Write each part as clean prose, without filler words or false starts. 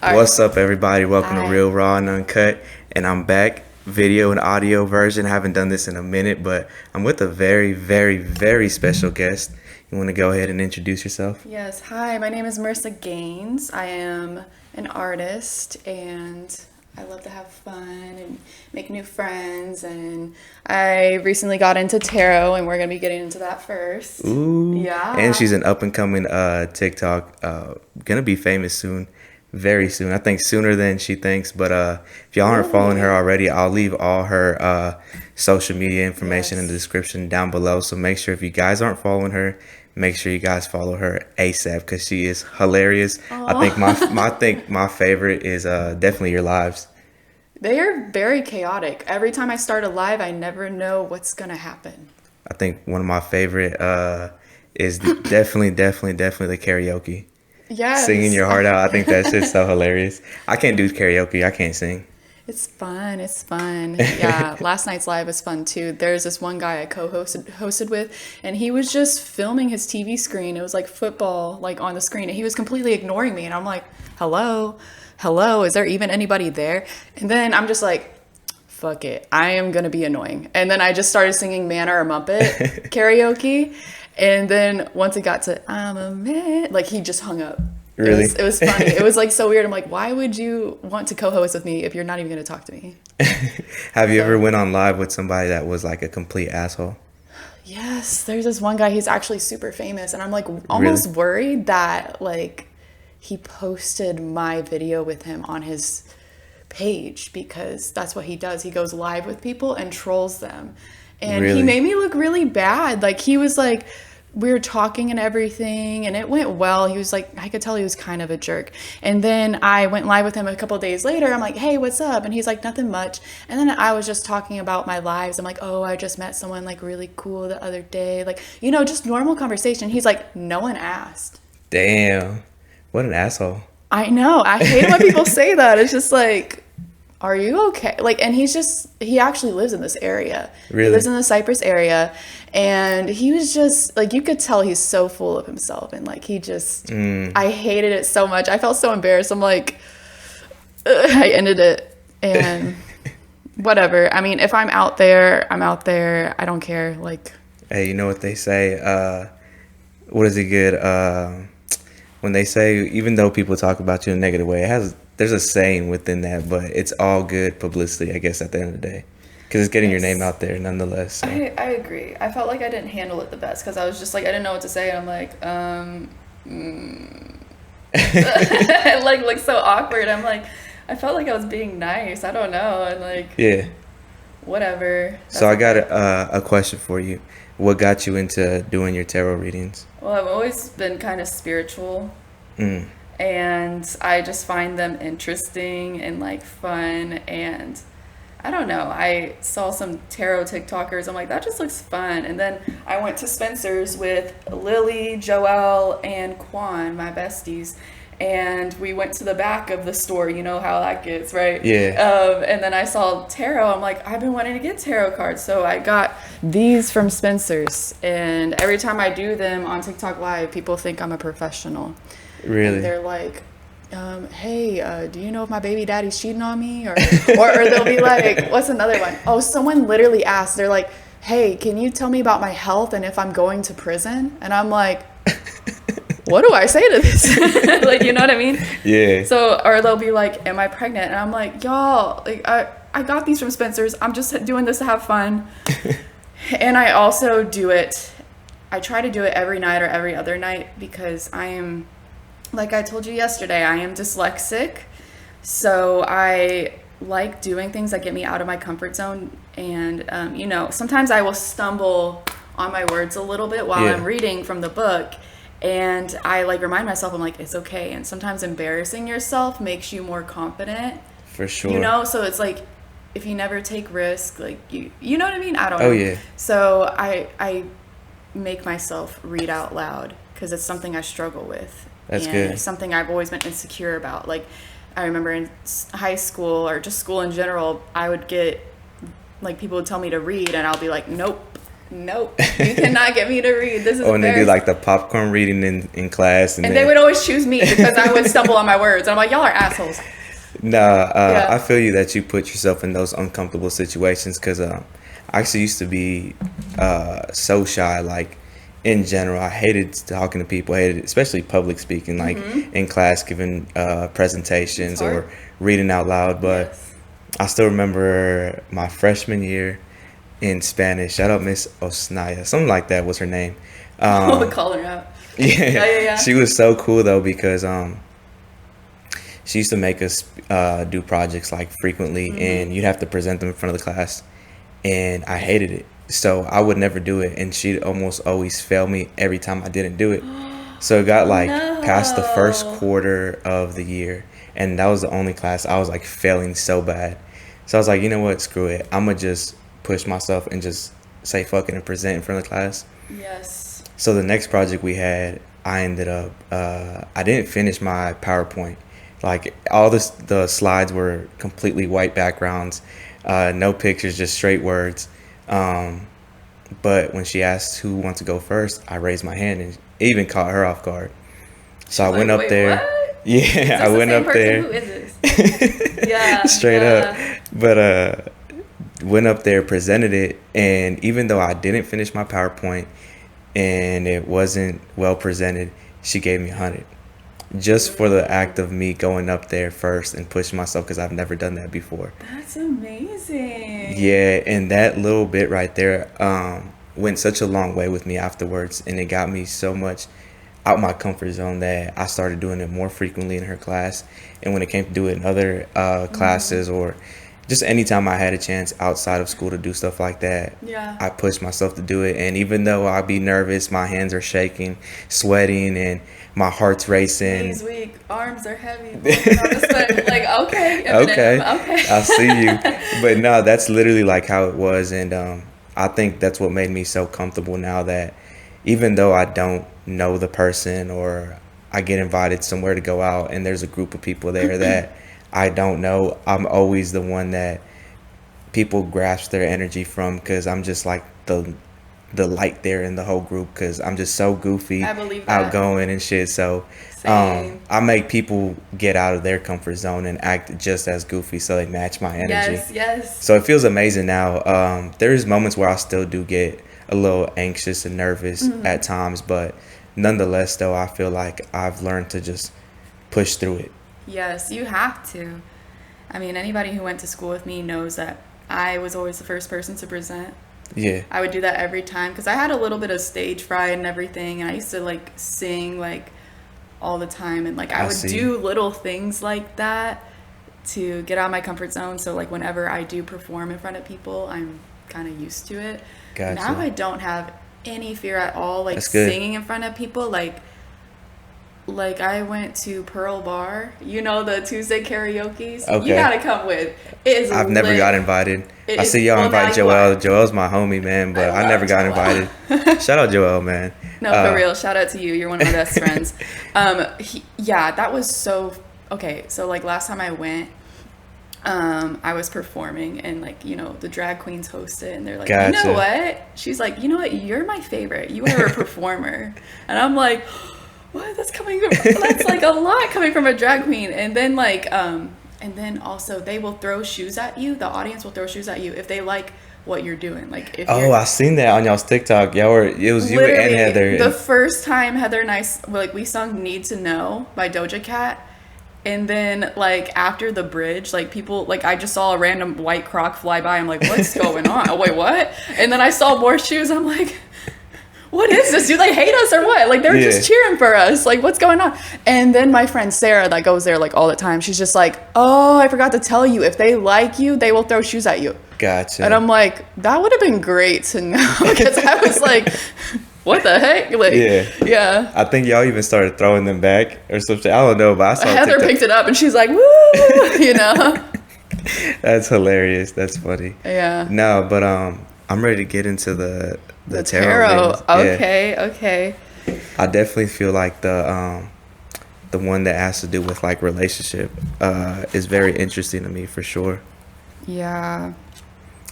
What's up, everybody? Welcome to Hi. Real.Raw and Uncut, and I'm back, video and audio version. I haven't done this in a minute, but I'm with a very, very, very special guest. You want to go ahead and introduce yourself? Yes, hi, my name is Marissa Gaines. I am an artist and I love to have fun and make new friends. And I recently got into tarot, and we're going to be getting into that first. Ooh. Yeah. And she's an up and coming TikTok, gonna be famous soon, very soon. I think sooner than she thinks. But if y'all aren't following her Really? already, I'll leave all her social media information in the Yes. description down below. So make sure if you guys aren't following her, make sure you guys follow her ASAP because she is hilarious. I think Oh. I think my favorite is definitely your lives. They are very chaotic. Every time I start a live, I never know what's going to happen. I think one of my favorite is definitely the karaoke. Singing Yes. your heart out. I think that shit's so hilarious. I can't do karaoke. I can't sing. It's fun. It's fun. Yeah, last night's live was fun too. There's this one guy I co-hosted with, and he was just filming his TV screen. It was like football, like on the screen, and he was completely ignoring me. And I'm like, "Hello, hello, is there even anybody there?" And then I'm just like, "Fuck it, I am gonna be annoying." And then I just started singing "Man or a Muppet" karaoke, and then once it got to "I'm a man," like he just hung up. Really? It was funny. It was like so weird. I'm like, why would you want to co-host with me if you're not even going to talk to me? Have you ever So, went on live with somebody that was like a complete asshole? yes, there's this one guy, he's actually super famous, and I'm like Really? almost worried that like he posted my video with him on his page because that's what he does. He goes live with people and trolls them. And he Really? made me look really bad. Like he was like we were talking and everything and it went well. He was like I could tell he was kind of a jerk. And then I went live with him a couple days later. I'm like, "Hey, what's up?" And he's like, "Nothing much." And then I was just talking about my lives. I'm like, "Oh, I just met someone like really cool the other day." Like, just normal conversation. He's like, "No one asked." Damn. What an asshole. I know. I hate when people say that. It's just like, are you okay? Like, and he actually lives in this area. He lives Really? in the Cypress area. And he was just, like, you could tell he's so full of himself. And, like, I hated it so much. I felt so embarrassed. I'm like, ugh, I ended it. And whatever. I mean, if I'm out there, I'm out there. I don't care. Like, Hey, you know what they say? What is it good? When they say, even though people talk about you in a negative way, there's a saying within that, but it's all good publicity, I guess, at the end of the day. Because it's getting your name yes. out there nonetheless. So, I agree. I felt like I didn't handle it the best because I was just like I didn't know what to say. And I'm like, like so awkward. I'm like, I felt like I was being nice. I don't know, and like yeah. whatever. So That's I got okay. a question for you. What got you into doing your tarot readings? Well, I've always been kind of spiritual, Mm, and I just find them interesting and like fun. And I don't know. I saw some tarot TikTokers. I'm like, that just looks fun. And then I went to Spencer's with Lily, Joelle, and Quan, my besties. And we went to the back of the store. You know how that gets, right? yeah, And then I saw tarot. I'm like, I've been wanting to get tarot cards. So I got these from Spencer's. And every time I do them on TikTok Live, people think I'm a professional. And really. they're like, hey, do you know if my baby daddy's cheating on me? Or they'll be like, what's another one? Oh, someone literally asked, they're like, hey, can you tell me about my health and if I'm going to prison? And I'm like, what do I say to this? Like, you know what I mean? Yeah, So, or they'll be like, am I pregnant? And I'm like, y'all, like, I got these from Spencer's. I'm just doing this to have fun. And I also I try to do it every night or every other night because like I told you yesterday, I am dyslexic. So I like doing things that get me out of my comfort zone. And, sometimes I will stumble on my words a little bit while I'm yeah, reading from the book. And I like remind myself, I'm like, it's okay. And sometimes embarrassing yourself makes you more confident, for sure. So it's like, if you never take risk, like you know what I mean? I don't Oh know. yeah, So I make myself read out loud because it's something I struggle with, that's and good. it's something I've always been insecure about. Like I remember in high school or just school in general, I would get like people would tell me to read and I'll be like, nope, nope, you cannot get me to read. This is Oh, and they do embarrassing. like the popcorn reading in class, And they would always choose me because I would stumble on my words. I'm like, y'all are assholes. I feel you that you put yourself in those uncomfortable situations because I actually used to be so shy, like in general. I hated talking to people, hated especially public speaking, like in class, giving presentations or reading out loud. But Yes. I still remember my freshman year in Spanish. Shout out Miss Osnaya, something like that was her name. We call her out. Yeah. She was so cool though because she used to make us do projects like frequently, and you'd have to present them in front of the class, and I hated it. So I would never do it, and she'd almost always fail me every time I didn't do it. So it got like past the first No. quarter of the year, and that was the only class I was like failing so bad. So I was like, you know what, screw it. I'm gonna just push myself and just say fuck it and present in front of the class. Yes. So the next project we had, I ended up I didn't finish my PowerPoint. Like all the slides were completely white backgrounds, no pictures, just straight words. But when she asked who wants to go first, I raised my hand, and it even caught her off guard. So I went up Wait, there. what? Yeah, I went up there. Who is this? Yeah. Straight yeah. up. But went up there, presented it, and even though I didn't finish my PowerPoint and it wasn't well presented, she gave me 100. Just for the act of me going up there first and pushing myself because I've never done that before. That's amazing. Yeah, and that little bit right there went such a long way with me afterwards, and it got me so much out my comfort zone that I started doing it more frequently in her class. And when it came to do it in other classes or just anytime I had a chance outside of school to do stuff like that, Yeah. I pushed myself to do it. And even though I'd be nervous, my hands are shaking, sweating, and my heart's racing. Knees weak, arms are heavy. Walking on the sweat. Like, okay, Eminem, Okay, okay. I see you. But no, that's literally like how it was. And I think that's what made me so comfortable now that even though I don't know the person or I get invited somewhere to go out and there's a group of people there that I don't know, I'm always the one that people grasp their energy from because I'm just like the light there in the whole group because I'm just so goofy, I believe that. outgoing and shit. So Same. I make people get out of their comfort zone and act just as goofy so they match my energy. Yes. So it feels amazing now. There's moments where I still do get a little anxious and nervous at times, but nonetheless, though, I feel like I've learned to just push through it. Yes, you have to. I mean, anybody who went to school with me knows that I was always the first person to present. Yeah. I would do that every time because I had a little bit of stage fright and everything, and I used to like sing like all the time, and like I would do little things like that to get out of my comfort zone. So like whenever I do perform in front of people, I'm kind of used to it. Gotcha. Now I don't have any fear at all, like That's good. singing in front of people. Like I went to Pearl Bar, you know, the Tuesday karaoke's. Okay. You gotta come with. It is I've never lit. got invited. It I is- see y'all well, invite now you Joel. are. Joel's my homie, man, but I love never got Joel. invited. Shout out Joel, man. No, for real. Shout out to you. You're one of my best friends. Yeah, that was so okay. So like last time I went, I was performing and like, you know, the drag queens host it and they're like, you Gotcha. know what? She's like, you know what? You're my favorite. You are a performer. And I'm like, what? That's like a lot coming from a drag queen. And then like, and then also they will throw shoes at you. The audience will throw shoes at you if they like what you're doing. Like if Oh, you're, I seen that on y'all's TikTok. It was you and literally, Heather. the first time Heather and I, like, we sung Need to Know by Doja Cat. And then, like, after the bridge, like, people, like, I just saw a random white croc fly by. I'm like, what's going on? Oh, wait, what? And then I saw more shoes. I'm like, what is this? Do they hate us or what? Like, they're just cheering for us. Like, what's going on? And then my friend Sarah that goes there, like, all the time, she's just like, oh, I forgot to tell you. If they like you, they will throw shoes at you. Gotcha. And I'm like, that would have been great to know. Because I was like, what the heck? Like, yeah. I think y'all even started throwing them back or something. I don't know, but I saw Heather TikTok. picked it up and she's like, woo, you know? That's hilarious. That's funny. Yeah. No, but I'm ready to get into the tarot. readings. Yeah. Okay. I definitely feel like the one that has to do with like relationship is very interesting to me for sure. Yeah.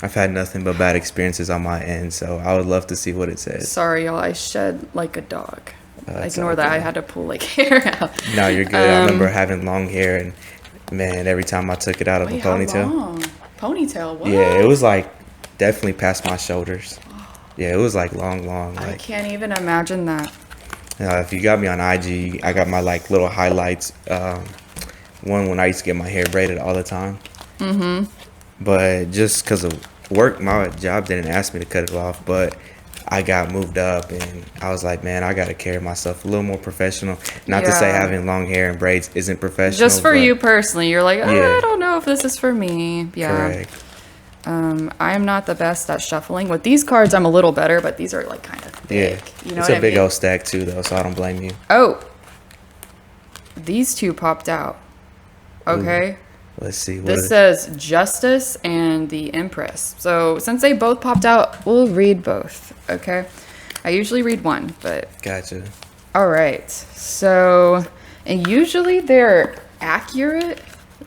I've had nothing but bad experiences on my end, so I would love to see what it says. Sorry, y'all. I shed like a dog. That's Ignore all that. I good. had to pull like hair out. No, you're good. I remember having long hair, and man, every time I took it out of a Wait, how ponytail, long? Ponytail? What? yeah, it was like definitely past my shoulders. Yeah, it was like long, I like. can't even imagine that. If you got me on IG, I got my like little highlights. One when I used to get my hair braided all the time. But just because of work, my job didn't ask me to cut it off. But I got moved up, and I was like, man, I got to carry myself a little more professional. Not to say Yeah. having long hair and braids isn't professional. Just for but you personally, you're like, Yeah. I don't know if this is for me. Yeah. Correct. I am not the best at shuffling. With these cards, I'm a little better, but these are like kind of Yeah. thick. You know It's what a I big mean? old stack too, though, so I don't blame you. Oh, these two popped out. Okay. Let's see. What This says Justice and the Empress. So since they both popped out, we'll read both. Okay. I usually read one, but Gotcha. all right. So, and usually they're accurate,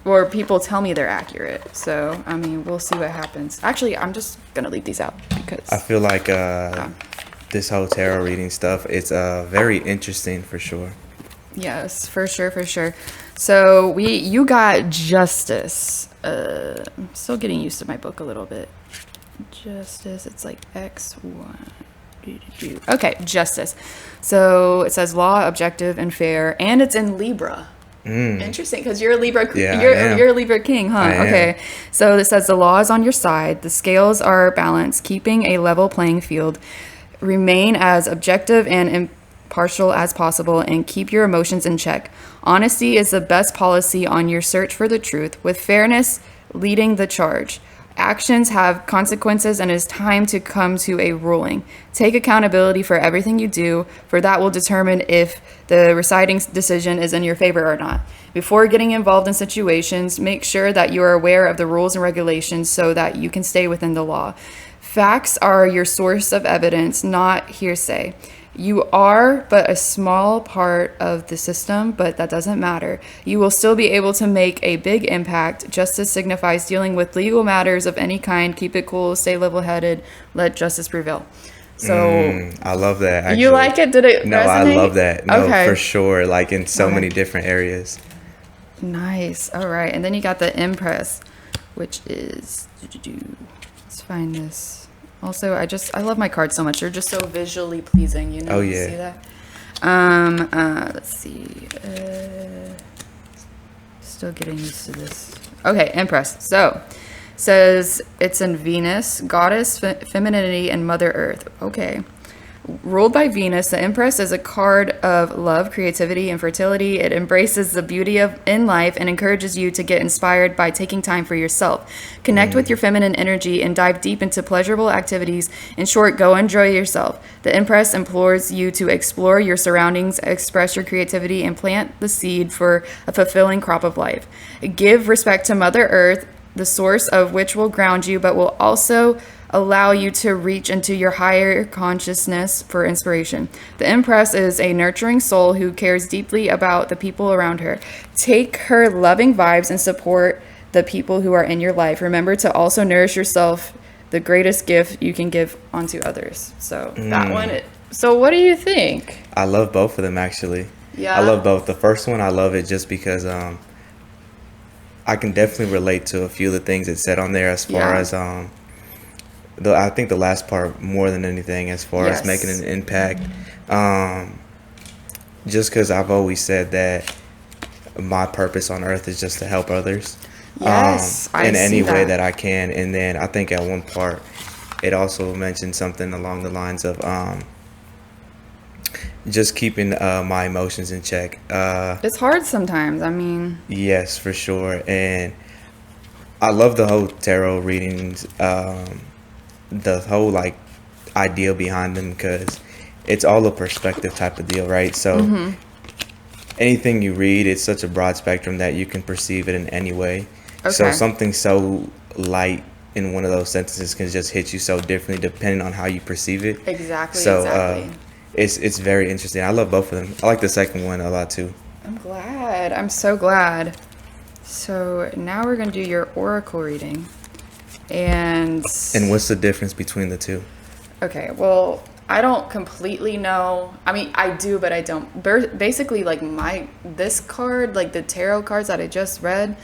or people tell me they're accurate. So, I mean, we'll see what happens. Actually, I'm just going to leave these out because. I feel like this whole tarot reading stuff, it's very interesting for sure. Yes, for sure, for sure. So you got Justice. I'm still getting used to my book a little bit. Justice, it's like X1. Okay, Justice. So it says law, objective, and fair, and it's in Libra. Interesting, because you're a Libra. Yeah, I am. You're a Libra king, huh? I am. Okay. So it says the law is on your side. The scales are balanced, keeping a level playing field. Remain as objective and impartial as possible, and keep your emotions in check. Honesty is the best policy on your search for the truth, with fairness leading the charge. Actions have consequences, and it is time to come to a ruling. Take accountability for everything you do, for that will determine if the reciting decision is in your favor or not. Before getting involved in situations, make sure that you are aware of the rules and regulations so that you can stay within the law. Facts are your source of evidence, not hearsay. You are but a small part of the system, but that doesn't matter. You will still be able to make a big impact. Justice signifies dealing with legal matters of any kind. Keep it cool, stay level-headed, let justice prevail. So I love that. Actually. you like it? Did it No, resonate? I love that. No, Okay. for sure. Like in so Okay. many different areas. Nice. All right. And then you got the Empress, which is, let's find this. Also, I love my cards so much. They're just so visually pleasing, you know? Oh, You yeah. see that? Let's see. Still getting used to this. Okay, Empress. So, says it's in Venus, goddess, femininity, and Mother Earth. Okay. Ruled by Venus, the Empress is a card of love, creativity, and fertility. It embraces the beauty of in life and encourages you to get inspired by taking time for yourself. Connect with your feminine energy and dive deep into pleasurable activities. In short, go enjoy yourself. The Empress implores you to explore your surroundings, express your creativity, and plant the seed for a fulfilling crop of life. Give respect to Mother Earth, the source of which will ground you, but will also allow you to reach into your higher consciousness for inspiration. The Empress is a nurturing soul who cares deeply about the people around her. Take her loving vibes and support the people who are in your life. Remember to also nourish yourself, the greatest gift you can give onto others. So that one. So what do you think? I love both of them actually. Yeah. I love both. The first one, I love it just because I can definitely relate to a few of the things it said on there as far Yeah. as I think the last part more than anything as far Yes. as making an impact. Just because I've always said that my purpose on earth is just to help others. Yes, I in see any way that. that I can. And then I think at one part it also mentioned something along the lines of just keeping my emotions in check. It's hard sometimes. I mean, Yes, for sure. And I love the whole tarot readings, the whole like idea behind them, because it's all a perspective type of deal, right? So anything you read, it's such a broad spectrum that you can perceive it in any way. So Okay. something so light in one of those sentences can just hit you so differently depending on how you perceive it. exactly. So exactly. it's very interesting. I love both of them. I like the second one a lot too. I'm glad. I'm so glad. So now we're going to do your oracle reading. And what's the difference between the two? okay, well, I don't completely know. I mean, I do, but I don't. Basically, like this card, like the tarot cards that I just read,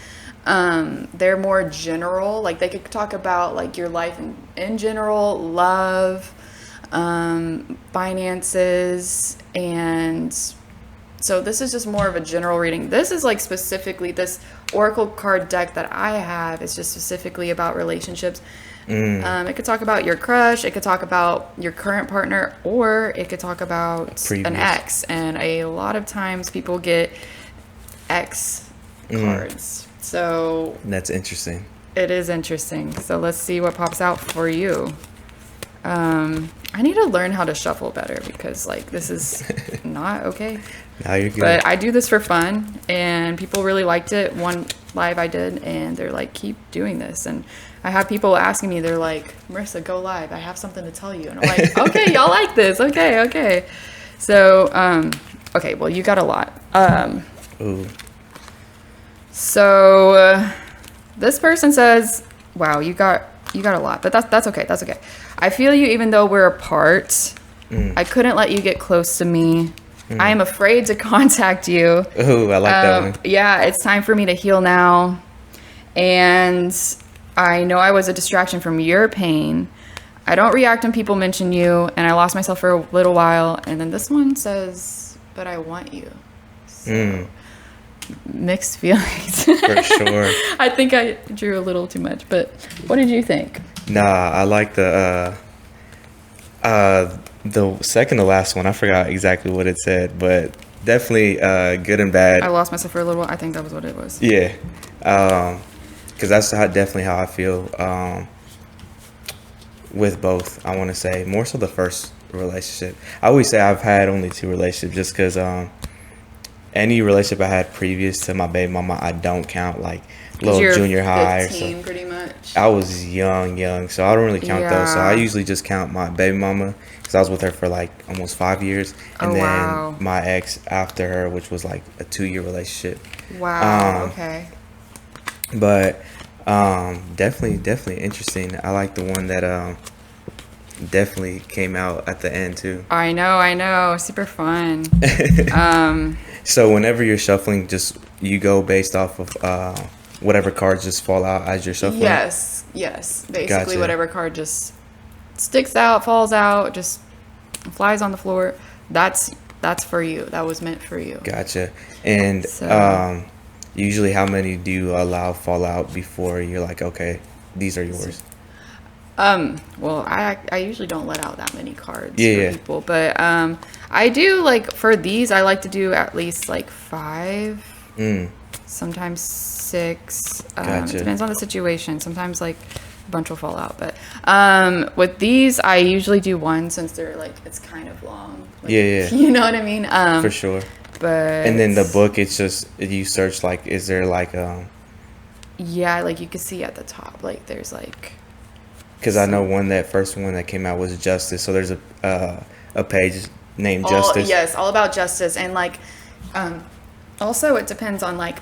they're more general. Like they could talk about like your life in general, love, finances, and so this is just more of a general reading. This is like specifically this oracle card deck that I have is just specifically about relationships. It could talk about your crush, it could talk about your current partner, or it could talk about an ex. And a lot of times people get ex cards. So that's interesting. It is interesting. So let's see what pops out for you. I need to learn how to shuffle better because like this is not okay. Now you're good. But I do this for fun and people really liked it. One live I did and they're like, keep doing this. And I have people asking me, they're like, Marissa, go live. I have something to tell you. And I'm like, okay, y'all like this. Okay. So, okay, well, you got a lot. Ooh. So this person says, wow, you got a lot, but that's okay. That's okay. I feel you even though we're apart. I couldn't let you get close to me. I am afraid to contact you. Ooh, I like that one. Yeah, it's time for me to heal now. And I know I was a distraction from your pain. I don't react when people mention you, and I lost myself for a little while. And then this one says, but I want you. So, mixed feelings. For sure. I think I drew a little too much, but what did you think? Nah, I like the second to last one. I forgot exactly what it said, but definitely good and bad. I lost myself for a little while. I think that was what it was. Yeah. Because that's definitely how I feel with both, I want to say. More so the first relationship. I always say I've had only 2 relationships just because any relationship I had previous to my baby mama, I don't count, like little junior high. 15, pretty much. I was young, so I don't really count those. So I usually just count my baby mama because I was with her for like almost 5 years. And then my ex after her, which was like a 2-year relationship. Wow, okay. But definitely interesting. I like the one that definitely came out at the end too. I know. Super fun. So whenever you're shuffling, just you go based off of whatever cards just fall out as you're shuffling? Yes. Basically, Gotcha. Whatever card just sticks out, falls out, just flies on the floor. That's for you. That was meant for you. Gotcha. And So- usually how many do you allow fall out before you're like, okay, these are yours? Well, I usually don't let out that many cards Yeah. for people, but I do, like, for these, I like to do at least like 5, sometimes 6. Gotcha. It depends on the situation. Sometimes like a bunch will fall out, but with these, I usually do 1 since they're like it's kind of long. Like, Yeah. You know what I mean? For sure. But And then the book, it's just you search like, is there like yeah, like you can see at the top, like there's like. Because I know that first one that came out was Justice. So there's a page named Justice. Yes, all about justice. And like also it depends on like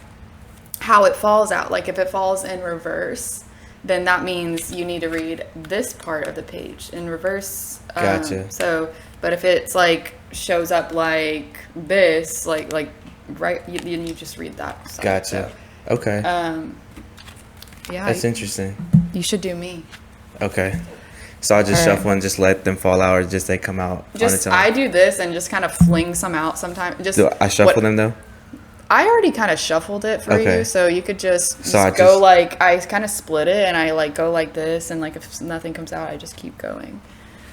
how it falls out. Like if it falls in reverse, then that means you need to read this part of the page in reverse. Gotcha. So, but if it's like shows up like this, like right, then you just read that side. Gotcha. So, Okay. yeah, That's interesting. you should do me. Okay. So I just shuffle and just let them fall out, or just they come out on its own? I do this and just kind of fling some out sometimes. Just Do I shuffle them though? I already kind of shuffled it for Okay. you, so you could just So I go just- like, I kind of split it and I like go like this, and like if nothing comes out, I just keep going.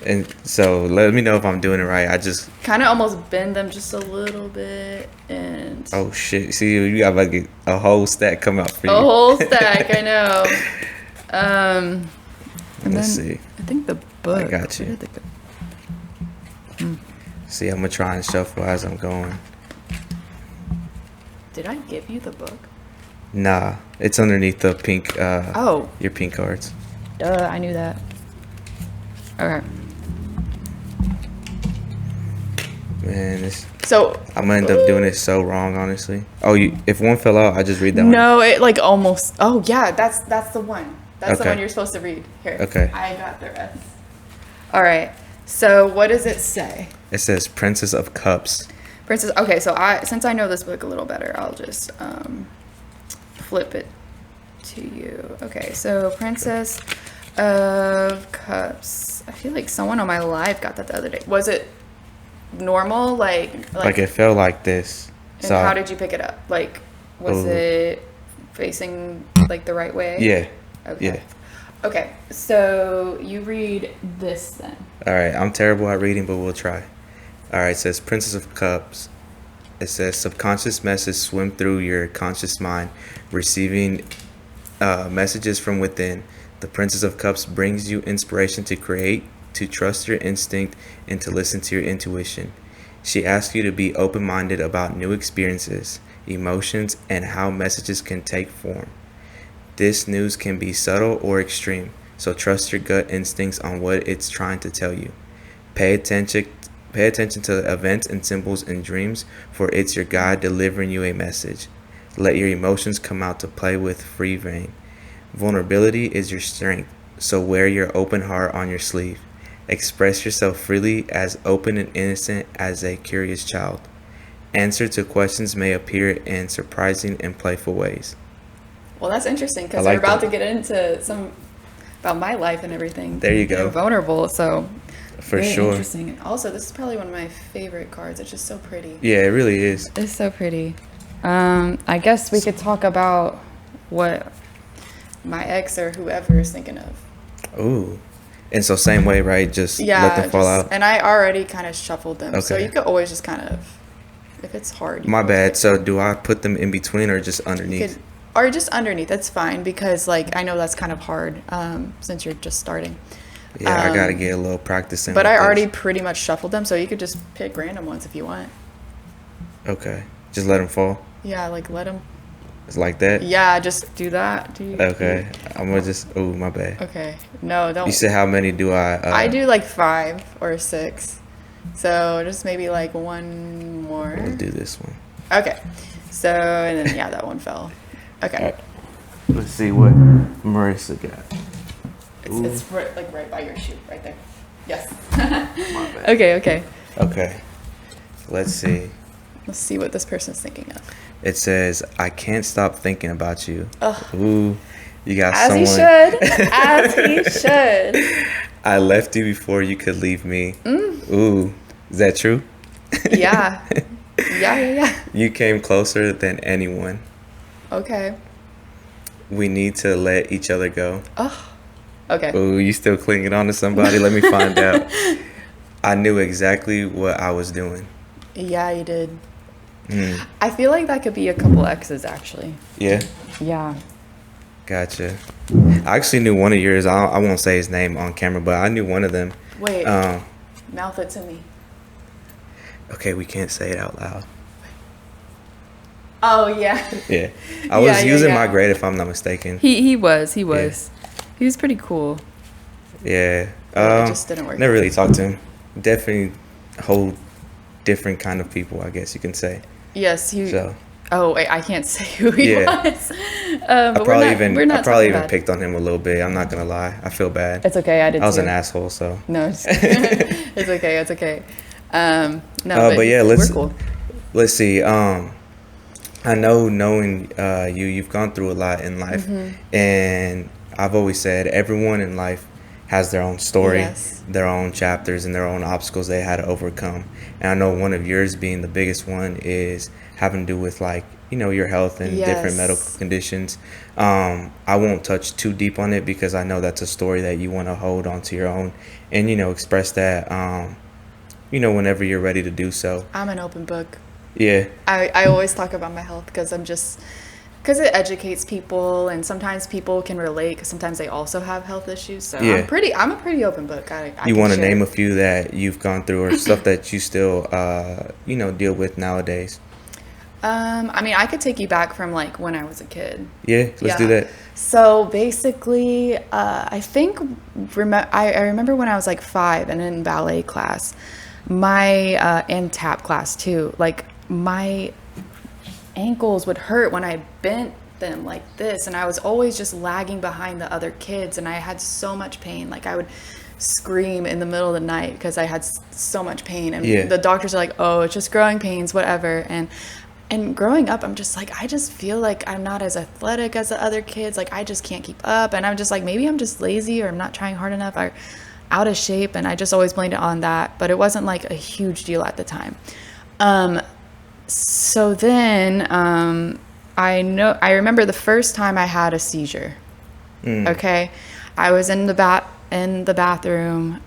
And so let me know if I'm doing it right. I just, Kind of almost bend them just a little bit, and oh shit. See, you got like a whole stack come out for you. a whole stack, I know. And Let's then see. I think the book. I got you. Where did the See, I'm going to try and shuffle as I'm going. Did I give you the book? Nah, it's underneath the pink, Oh, your pink cards. duh, I knew that. Okay. Man, this, So I'm going to end up doing it so wrong, honestly. Oh, if one fell out, I just read that one. no, it like almost. Oh yeah, that's the one. That's the Okay. one you're supposed to read. Here. Okay. I got the rest. All right. So what does it say? It says Princess of Cups. Princess. Okay, so since I know this book a little better, I'll just flip it to you. Okay, so Princess of Cups. I feel like someone on my live got that the other day. Was it normal? Like it felt like this. And So how did you pick it up? Like, was it facing like the right way? yeah. Okay. Yeah. Okay, so you read this then. All right. I'm terrible at reading, but we'll try. All right. It says Princess of Cups. It says subconscious messages swim through your conscious mind, receiving messages from within. The Princess of Cups brings you inspiration to create, to trust your instinct, and to listen to your intuition. She asks you to be open-minded about new experiences, emotions, and how messages can take form. This news can be subtle or extreme, so trust your gut instincts on what it's trying to tell you. Pay attention to events and symbols in dreams, for it's your guide delivering you a message. Let your emotions come out to play with free rein. Vulnerability is your strength, so wear your open heart on your sleeve. Express yourself freely, as open and innocent as a curious child. Answer to questions may appear in surprising and playful ways. Well, that's interesting because I we're like about that. to get into some about my life and everything. There you go. Being vulnerable, so For very sure. interesting. And also, this is probably one of my favorite cards. It's just so pretty. Yeah, it really is. It's so pretty. I guess we could talk about what my ex or whoever is thinking of. Ooh. And so same way, right? Just let them fall out. And I already kind of shuffled them, so Okay. you could always just kind of, if it's hard. You My can always bad. So do I put them in between or just You underneath? could, or just underneath. That's fine because like I know that's kind of hard since you're just starting. Yeah, I gotta get a little practice in. But with I this. already pretty much shuffled them, so you could just pick random ones if you want. Okay. Just let them fall. Yeah, like let them. It's like that. Yeah, just do that. Okay. I'm gonna just. Oh, my bad. Okay. No, don't. You said how many do I? I do like 5 or 6. So just maybe like one more. We'll do this one. Okay. So, and then, yeah, that one fell. Okay. All right. Let's see what Marissa got. It's right by your shoe, right there. Yes. My bad. Okay. Okay. Let's see. Let's see what this person's thinking of. It says, "I can't stop thinking about you." Ugh. Ooh, you got As he someone. should. As he should. I left you before you could leave me. Ooh, is that true? Yeah. Yeah. You came closer than anyone. Okay. We need to let each other go. Oh. Okay. Ooh, you still clinging on to somebody? Let me find out. I knew exactly what I was doing. Yeah, you did. Mm. I feel like that could be a couple exes, actually. Yeah, Yeah. gotcha. I actually knew one of yours. I won't say his name on camera, but I knew one of them. Wait. Um, Mouth it to me. okay, we can't say it out loud. Oh, yeah. Yeah, I was Yeah, using yeah. my grade if I'm not mistaken. He was. He was pretty cool. Yeah, It just didn't work. Never really talked to him. Definitely whole different kind of people, I guess you can say. Yes, he. So Oh wait, I can't say who he Yeah. was. I But probably we're not talking even bad. picked on him a little bit. I'm not gonna lie. I feel bad. It's okay. I did. I was too. an asshole, so. No, it's okay. It's okay. No, But yeah, we're cool. let's see. I know knowing you've gone through a lot in life, Mm-hmm. and I've always said everyone in life has their own story, Yes. their own chapters, and their own obstacles they had to overcome. And I know one of yours being the biggest one is having to do with your health and different Yes. medical conditions. I won't touch too deep on it because I know that's a story that you want to hold onto your own and express that whenever you're ready to do so. I'm an open book. Yeah. I always talk about my health because it educates people, and sometimes people can relate because sometimes they also have health issues. So Yeah. I'm a pretty open book. I You can want to share. name a few that you've gone through or stuff that you still deal with nowadays? I mean, I could take you back from like when I was a kid. Yeah, let's do that. So basically, I think I remember when I was like 5 and in ballet class, and tap class too. Like my ankles would hurt when I bent them like this, and I was always just lagging behind the other kids, and I had so much pain. Like I would scream in the middle of the night because I had so much pain, and Yeah. the doctors are like, oh, it's just growing pains, whatever. And growing up, I'm just like, I just feel like I'm not as athletic as the other kids. Like I just can't keep up, and I'm just like, maybe I'm just lazy, or I'm not trying hard enough, or out of shape. And I just always blamed it on that, but it wasn't like a huge deal at the time. So then I remember the first time I had a seizure. Okay, I was in the bathroom,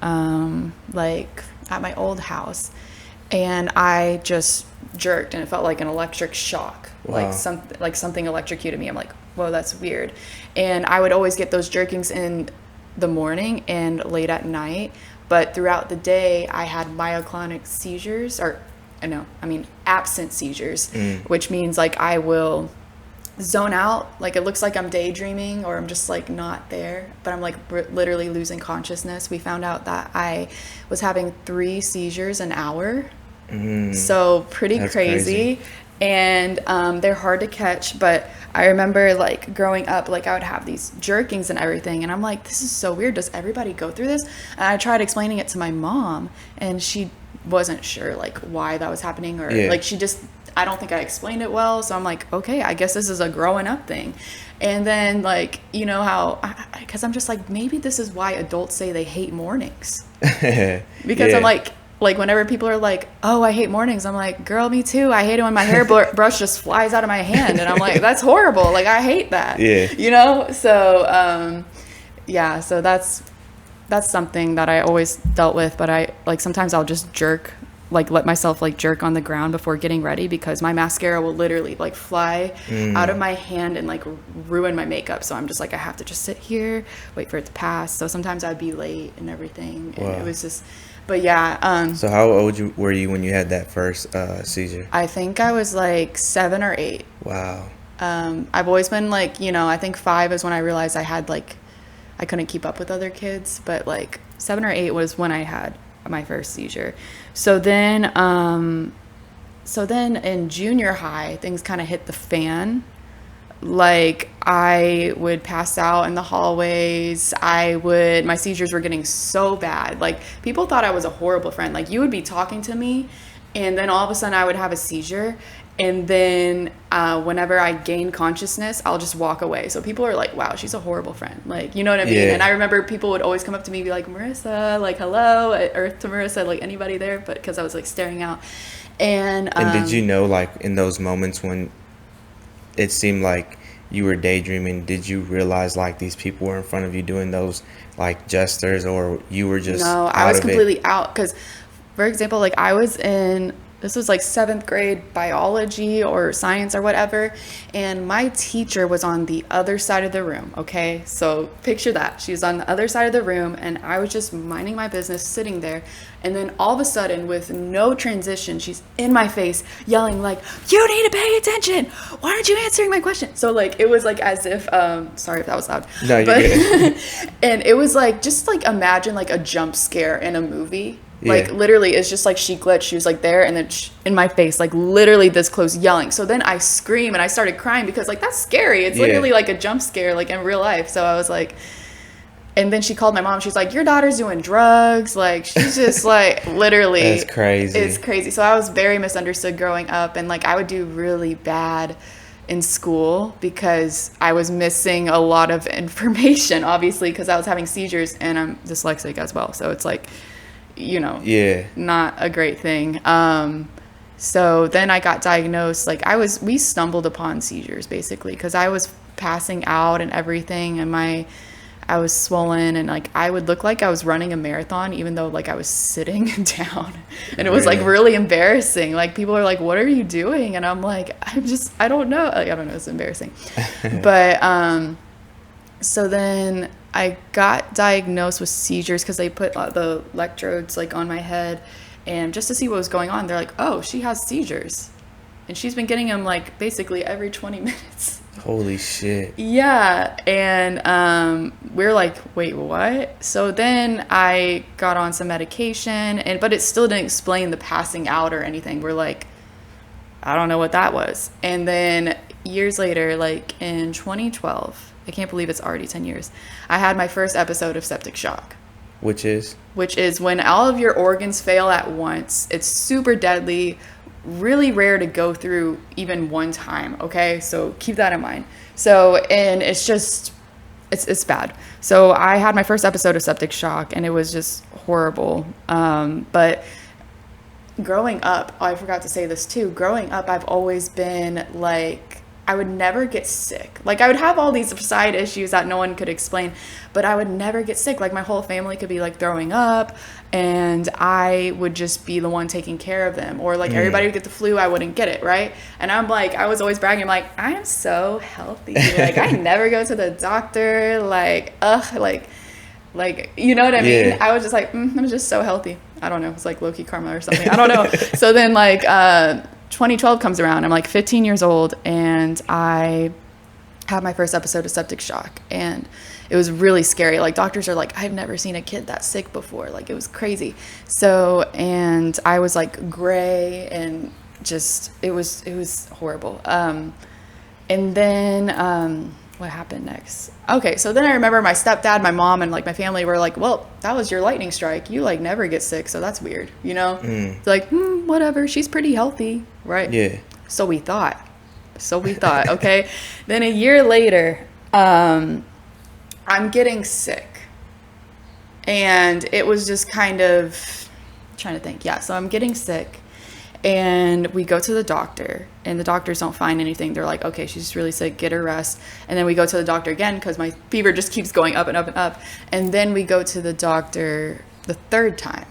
like at my old house, and I just jerked, and it felt like an electric shock. Wow. Like something electrocuted me. I'm like, whoa, that's weird. And I would always get those jerkings in the morning and late at night, but throughout the day I had myoclonic seizures, or absent seizures, which means like I will zone out, like it looks like I'm daydreaming, or I'm just like not there, but I'm like literally losing consciousness. We found out that I was having 3 seizures an hour. So pretty crazy. And they're hard to catch, but I remember like growing up, like I would have these jerkings and everything, and I'm like, this is so weird, does everybody go through this? And I tried explaining it to my mom, and she wasn't sure like why that was happening, or like I don't think I explained it well. So I'm like, okay, I guess this is a growing up thing. And then like, you know how, because I'm just like, maybe this is why adults say they hate mornings. Because I'm like whenever people are like, oh, I hate mornings, I'm like, girl, me too. I hate it when my hairbrush just flies out of my hand, and I'm like, that's horrible. Like I hate that. So so that's something that I always dealt with. But I like sometimes I'll just jerk, like let myself like jerk on the ground before getting ready, because my mascara will literally like fly out of my hand and like ruin my makeup. So I'm just like, I have to just sit here, wait for it to pass. So sometimes I'd be late and everything. And it was just, but yeah. So how old were you when you had that first seizure? I think I was like 7 or 8. Wow. I've always been like, I think 5 is when I realized I had like, I couldn't keep up with other kids, but like 7 or 8 was when I had my first seizure. So then in junior high, things kind of hit the fan. Like I would pass out in the hallways. My seizures were getting so bad. Like people thought I was a horrible friend. Like you would be talking to me, and then all of a sudden I would have a seizure. And then whenever I gain consciousness, I'll just walk away. So people are like, wow, she's a horrible friend. Like, you know what I mean? Yeah. And I remember people would always come up to me and be like, Marissa, like, hello, or to Marissa, like anybody there, but because I was like staring out. And did you know, like in those moments when it seemed like you were daydreaming, did you realize like these people were in front of you doing those like gestures, or you were just No, I was completely out. Because, for example, like this was like 7th grade biology or science or whatever, and my teacher was on the other side of the room. Okay, so picture that. She was on the other side of the room, and I was just minding my business sitting there, and then all of a sudden, with no transition, she's in my face yelling like, you need to pay attention, why aren't you answering my question? So like it was like as if sorry if that was loud. No, you're good. And it was like, just like imagine like a jump scare in a movie. Like literally, it's just like she glitched. She was like there, and then in my face, like literally this close, yelling. So then I scream and I started crying, because like that's scary. It's literally like a jump scare, like in real life. So I was like, and then she called my mom. She's like, your daughter's doing drugs. Like she's just like literally. That's crazy. It's crazy. So I was very misunderstood growing up, and like I would do really bad in school because I was missing a lot of information, obviously, because I was having seizures, and I'm dyslexic as well. So it's like, not a great thing. So then I got diagnosed. Like we stumbled upon seizures basically, because I was passing out and everything, and I was swollen, and like I would look like I was running a marathon, even though like I was sitting down, and it was like really embarrassing. Like people are like, what are you doing? And I'm like, I don't know. Like, I don't know. It's embarrassing. But, so then I got diagnosed with seizures because they put the electrodes like on my head, and just to see what was going on, they're like, oh, she has seizures, and she's been getting them like basically every 20 minutes. Holy shit. Yeah. And we're like, wait, what? So then I got on some medication, but it still didn't explain the passing out or anything. We're like, I don't know what that was. And then years later, like in 2012, I can't believe it's already 10 years, I had my first episode of septic shock. Which is? Which is when all of your organs fail at once. It's super deadly, really rare to go through even one time, okay? So keep that in mind. So, and it's just, it's bad. So I had my first episode of septic shock, and it was just horrible. But growing up, I forgot to say this too, growing up, I've always been like, I would never get sick. Like, I would have all these side issues that no one could explain, but I would never get sick. Like, my whole family could be like throwing up, and I would just be the one taking care of them. Or like everybody would get the flu, I wouldn't get it, right? And I'm like, I was always bragging, I'm like, I am so healthy. Like, I never go to the doctor. Like, you know what I mean? Yeah. I was just like, I'm just so healthy. I don't know. It's like low-key karma or something. I don't know. So then like 2012 comes around. I'm like 15 years old, and I had my first episode of septic shock, and it was really scary. Like, doctors are like, I've never seen a kid that sick before. Like, it was crazy. So, and I was like gray, and just, it was horrible. And then what happened next? Okay, so then I remember my stepdad, my mom, and like my family were like, well, that was your lightning strike. You like never get sick, so that's weird, you know? It's like, whatever, she's pretty healthy, right? Yeah. So we thought, okay? Then a year later, I'm getting sick. And it was just kind of, trying to think, yeah, so I'm getting sick. And we go to the doctor, and the doctors don't find anything. They're like, okay, she's really sick, get her rest. And then we go to the doctor again because my fever just keeps going up and up and up. And then we go to the doctor the third time,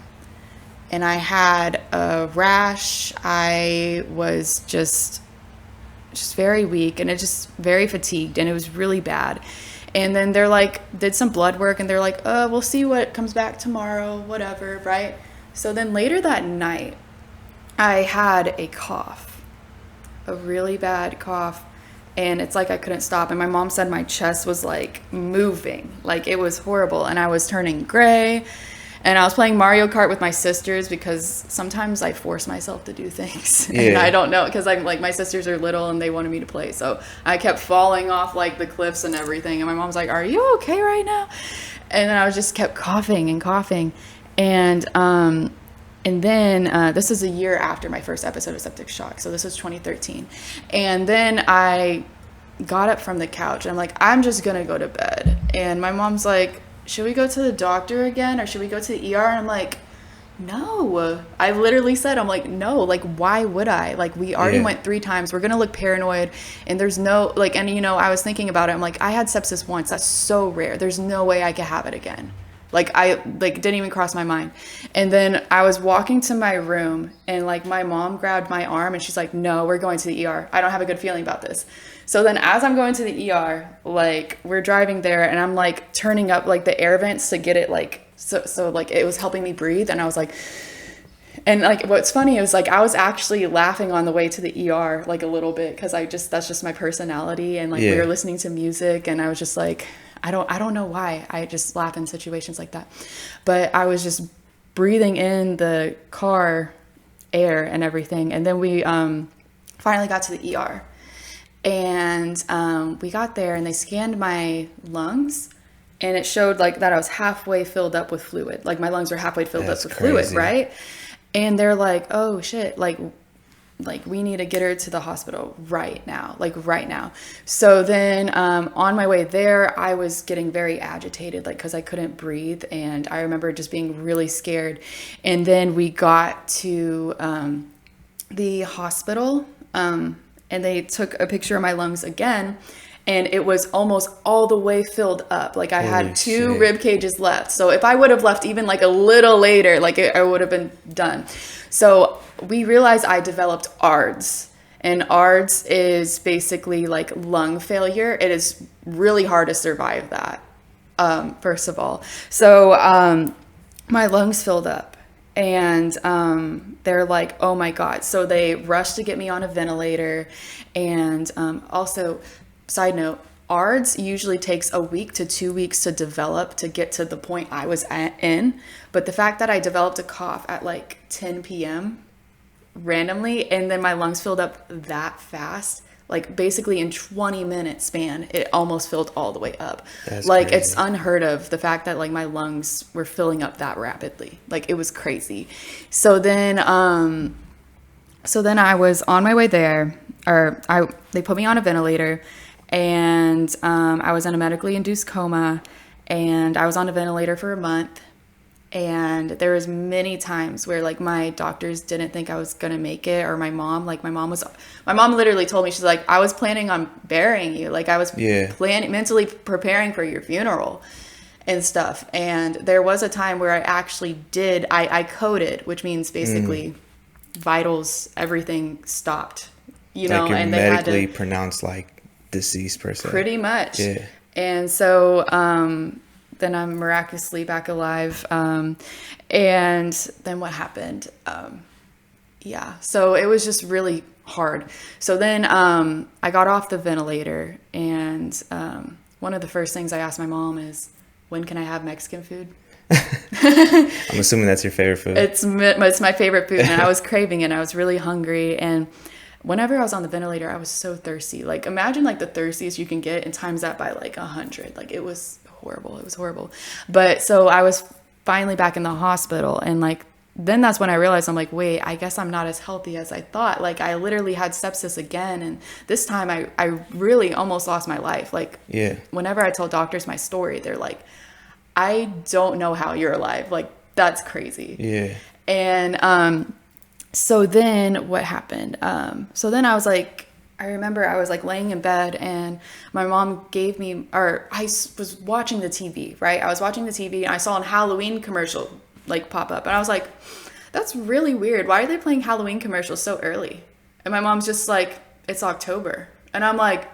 and I had a rash. I was just very weak, and it just very fatigued, and it was really bad. And then they're like, did some blood work, and they're like, we'll see what comes back tomorrow, whatever, right? So then later that night, I had a cough, a really bad cough, and it's like I couldn't stop. And my mom said my chest was like moving, like it was horrible, and I was turning gray. And I was playing Mario Kart with my sisters because sometimes I force myself to do things. Yeah. And I don't know, because I'm like, my sisters are little and they wanted me to play. So I kept falling off like the cliffs and everything. And my mom's like, are you okay right now? And then I was just kept coughing and coughing. And then this is a year after my first episode of septic shock. So this was 2013. And then I got up from the couch, and I'm like, I'm just going to go to bed. And my mom's like, should we go to the doctor again, or should we go to the ER? And I'm like, no. I literally said, I'm like, no, like, why would I? Like, we already went 3 times. We're going to look paranoid, and there's no, like, and, you know, I was thinking about it. I'm like, I had sepsis once. That's so rare. There's no way I could have it again. Like, I, like, didn't even cross my mind. And then I was walking to my room, and, like, my mom grabbed my arm, and she's like, no, we're going to the ER. I don't have a good feeling about this. So then as I'm going to the ER, like, we're driving there, and I'm, like, turning up, like, the air vents to get it, like, so like, it was helping me breathe. And I was like, and, like, what's funny is, like, I was actually laughing on the way to the ER, like, a little bit, because that's just my personality. And, like, we were listening to music, and I was just like, I don't know why. I just laugh in situations like that. But I was just breathing in the car air and everything. And then we finally got to the ER. And we got there, and they scanned my lungs, and it showed like that I was halfway filled up with fluid. Like, my lungs were halfway filled up with fluid, right? And they're like, oh shit, like we need to get her to the hospital right now, like right now. So then on my way there, I was getting very agitated, like, because I couldn't breathe. And I remember just being really scared. And then we got to the hospital, and they took a picture of my lungs again, and it was almost all the way filled up. Like, I had 2 rib cages left. So if I would have left even like a little later, like, I would have been done. So we realized I developed ARDS, and ARDS is basically like lung failure. It is really hard to survive that, first of all. So my lungs filled up. And they're like, oh my God. So they rushed to get me on a ventilator. And also, side note, ARDS usually takes a week to 2 weeks to develop to get to the point I was in. But the fact that I developed a cough at like 10 p.m. randomly, and then my lungs filled up that fast, like basically in 20 minute span, it almost filled all the way up. That's like crazy. It's unheard of, the fact that like my lungs were filling up that rapidly. Like it was crazy. So then I was on my way there, they put me on a ventilator, and I was in a medically induced coma, and I was on a ventilator for a month. And there was many times where like my doctors didn't think I was gonna make it, or my mom literally told me, she's like, I was planning on burying you, like I was mentally preparing for your funeral and stuff. And there was a time where I actually I coded, which means basically vitals, everything stopped, like you're and they had medically to pronounced like deceased per se. pretty much. Yeah. And so then I'm miraculously back alive. And then what happened? So it was just really hard. So then I got off the ventilator, and one of the first things I asked my mom is, when can I have Mexican food? I'm assuming that's your favorite food. It's my favorite food, and I was craving it. I was really hungry, and whenever I was on the ventilator, I was so thirsty. Like imagine like the thirstiest you can get, and times that by like 100. Like it was horrible. It was horrible. But so I was finally back in the hospital, and like then that's when I realized, I'm like, wait, I guess I'm not as healthy as I thought. Like I literally had sepsis again, and this time I really almost lost my life. Like whenever I tell doctors my story, they're like, I don't know how you're alive. Like that's crazy. Yeah. And so then what happened? So then I was like, I remember I was like laying in bed, and my mom gave me, or I was watching the TV, right? I was watching the TV, and I saw a Halloween commercial like pop up, and I was like, that's really weird. Why are they playing Halloween commercials so early? And my mom's just like, it's October. And I'm like,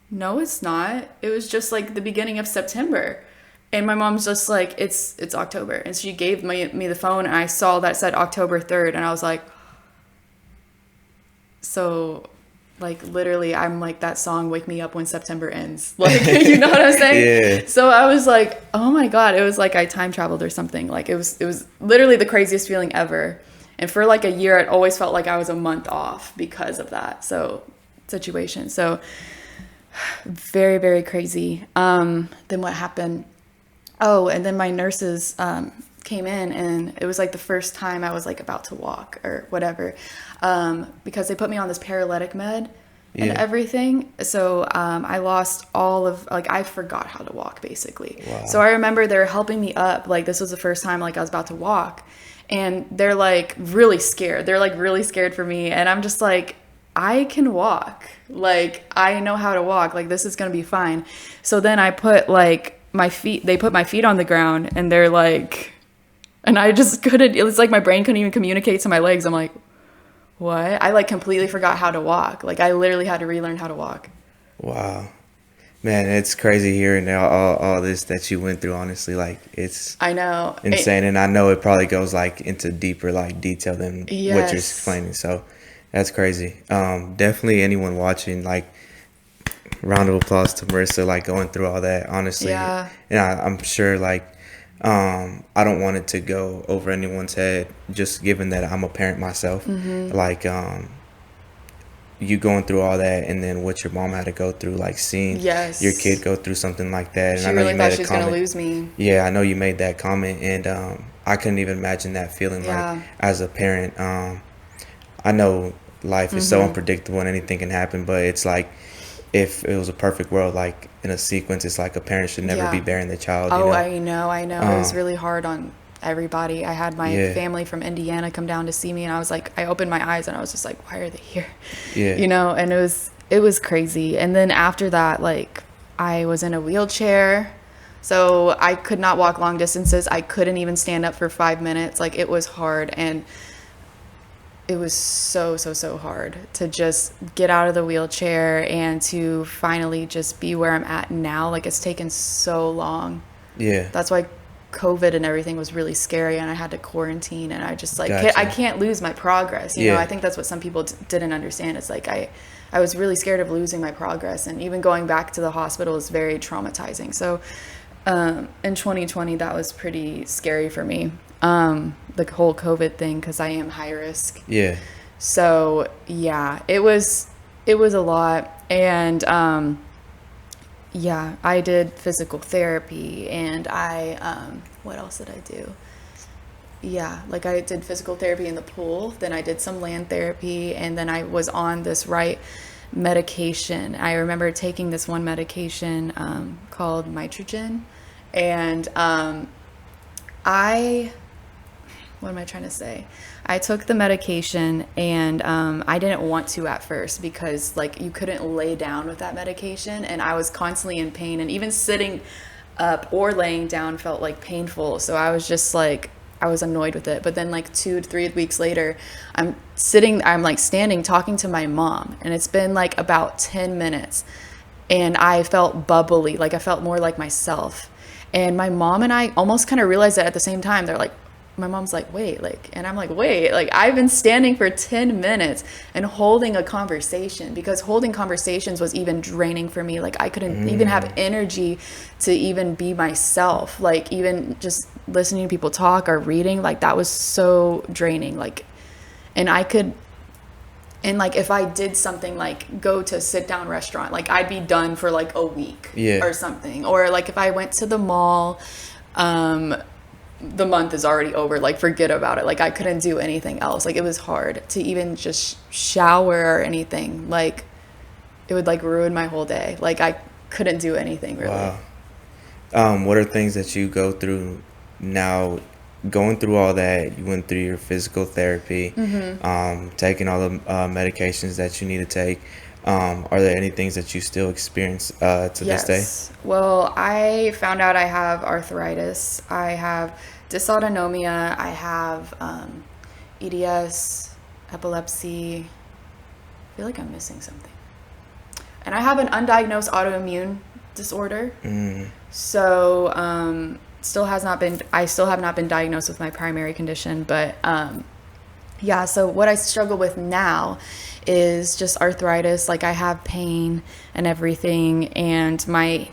no, it's not. It was just like the beginning of September. And my mom's just like, it's October. And she gave me the phone, and I saw that said October 3rd, and I was like, so like literally I'm like that song, Wake Me Up When September Ends. Like, you know what I'm saying? Yeah. So I was like, oh my God, it was like I time traveled or something. Like it was literally the craziest feeling ever. And for like a year, it always felt like I was a month off because of that situation. So very, very crazy. Then what happened? Oh, and then my nurses came in, and it was like the first time I was like about to walk or whatever, because they put me on this paralytic med and everything. So I lost all of, like, I forgot how to walk basically. Wow. So I remember they were helping me up. Like this was the first time like I was about to walk, and they're like really scared. They're like really scared for me. And I'm just like, I can walk. Like I know how to walk. Like this is going to be fine. So then I put like they put my feet on the ground, and they're like, and I just couldn't, it was like my brain couldn't even communicate to my legs. I'm like, what? I like completely forgot how to walk. Like I literally had to relearn how to walk. Wow. Man, it's crazy hearing all this that you went through, honestly. Like it's I know. insane. And I know it probably goes like into deeper like detail than what you're explaining. So that's crazy. Definitely anyone watching, like, round of applause to Marissa, like going through all that, honestly. Yeah. And I'm sure like I don't want it to go over anyone's head, just given that I'm a parent myself. Mm-hmm. Like you going through all that, and then what your mom had to go through, like seeing your kid go through something like that. And she I know really you thought made she was a comment. gonna lose me. Yeah, I know you made that comment, and I couldn't even imagine that feeling like as a parent. I know life is so unpredictable and anything can happen, but it's like, if it was a perfect world, like in a sequence, it's like a parent should never be bearing the child. Oh, you know? I know. It was really hard on everybody. I had my family from Indiana come down to see me, and I was like, I opened my eyes, and I was just like, why are they here? Yeah. You know, and it was crazy. And then after that, like, I was in a wheelchair, so I could not walk long distances. I couldn't even stand up for 5 minutes. Like, it was hard, and it was so hard to just get out of the wheelchair and to finally just be where I'm at now. Like, it's taken so long. Yeah. That's why COVID and everything was really scary, and I had to quarantine, and I just like, Gotcha. I can't lose my progress. You know, I think that's what some people didn't understand. It's like, I was really scared of losing my progress, and even going back to the hospital is very traumatizing. So in 2020, that was pretty scary for me. The whole COVID thing, because I am high risk. Yeah. So yeah, it was it was a lot. And yeah, I did physical therapy, and what else did I do? Yeah, like I did physical therapy in the pool, then I did some land therapy, and then I was on this right medication. I remember taking this one medication called Mitrogen, and I what am I trying to say? I took the medication, and I didn't want to at first, because like you couldn't lay down with that medication, and I was constantly in pain, and even sitting up or laying down felt like painful. So I was just like, I was annoyed with it. But then like 2 to 3 weeks later, I'm like standing talking to my mom, and it's been like about 10 minutes, and I felt bubbly, like I felt more like myself. And my mom and I almost kind of realized that at the same time. They're like, my mom's like, wait, like, and I'm like, wait, like I've been standing for 10 minutes and holding a conversation, because holding conversations was even draining for me. Like I couldn't even have energy to even be myself. Like even just listening to people talk or reading, like that was so draining. Like, and like if I did something like go to a sit down restaurant, like I'd be done for like a week or something. Or like if I went to the mall, the month is already over, like forget about it. Like I couldn't do anything else. Like it was hard to even just shower or anything. Like it would like ruin my whole day. Like I couldn't do anything really. Wow. What are things that you go through now? Going through all that, you went through your physical therapy, taking all the medications that you need to take. Are there any things that you still experience to this day? Well, I found out I have arthritis. I have dysautonomia. I have EDS, epilepsy. I feel like I'm missing something. And I have an undiagnosed autoimmune disorder. So I still have not been diagnosed with my primary condition. But yeah, so what I struggle with now is just arthritis. Like I have pain and everything, and my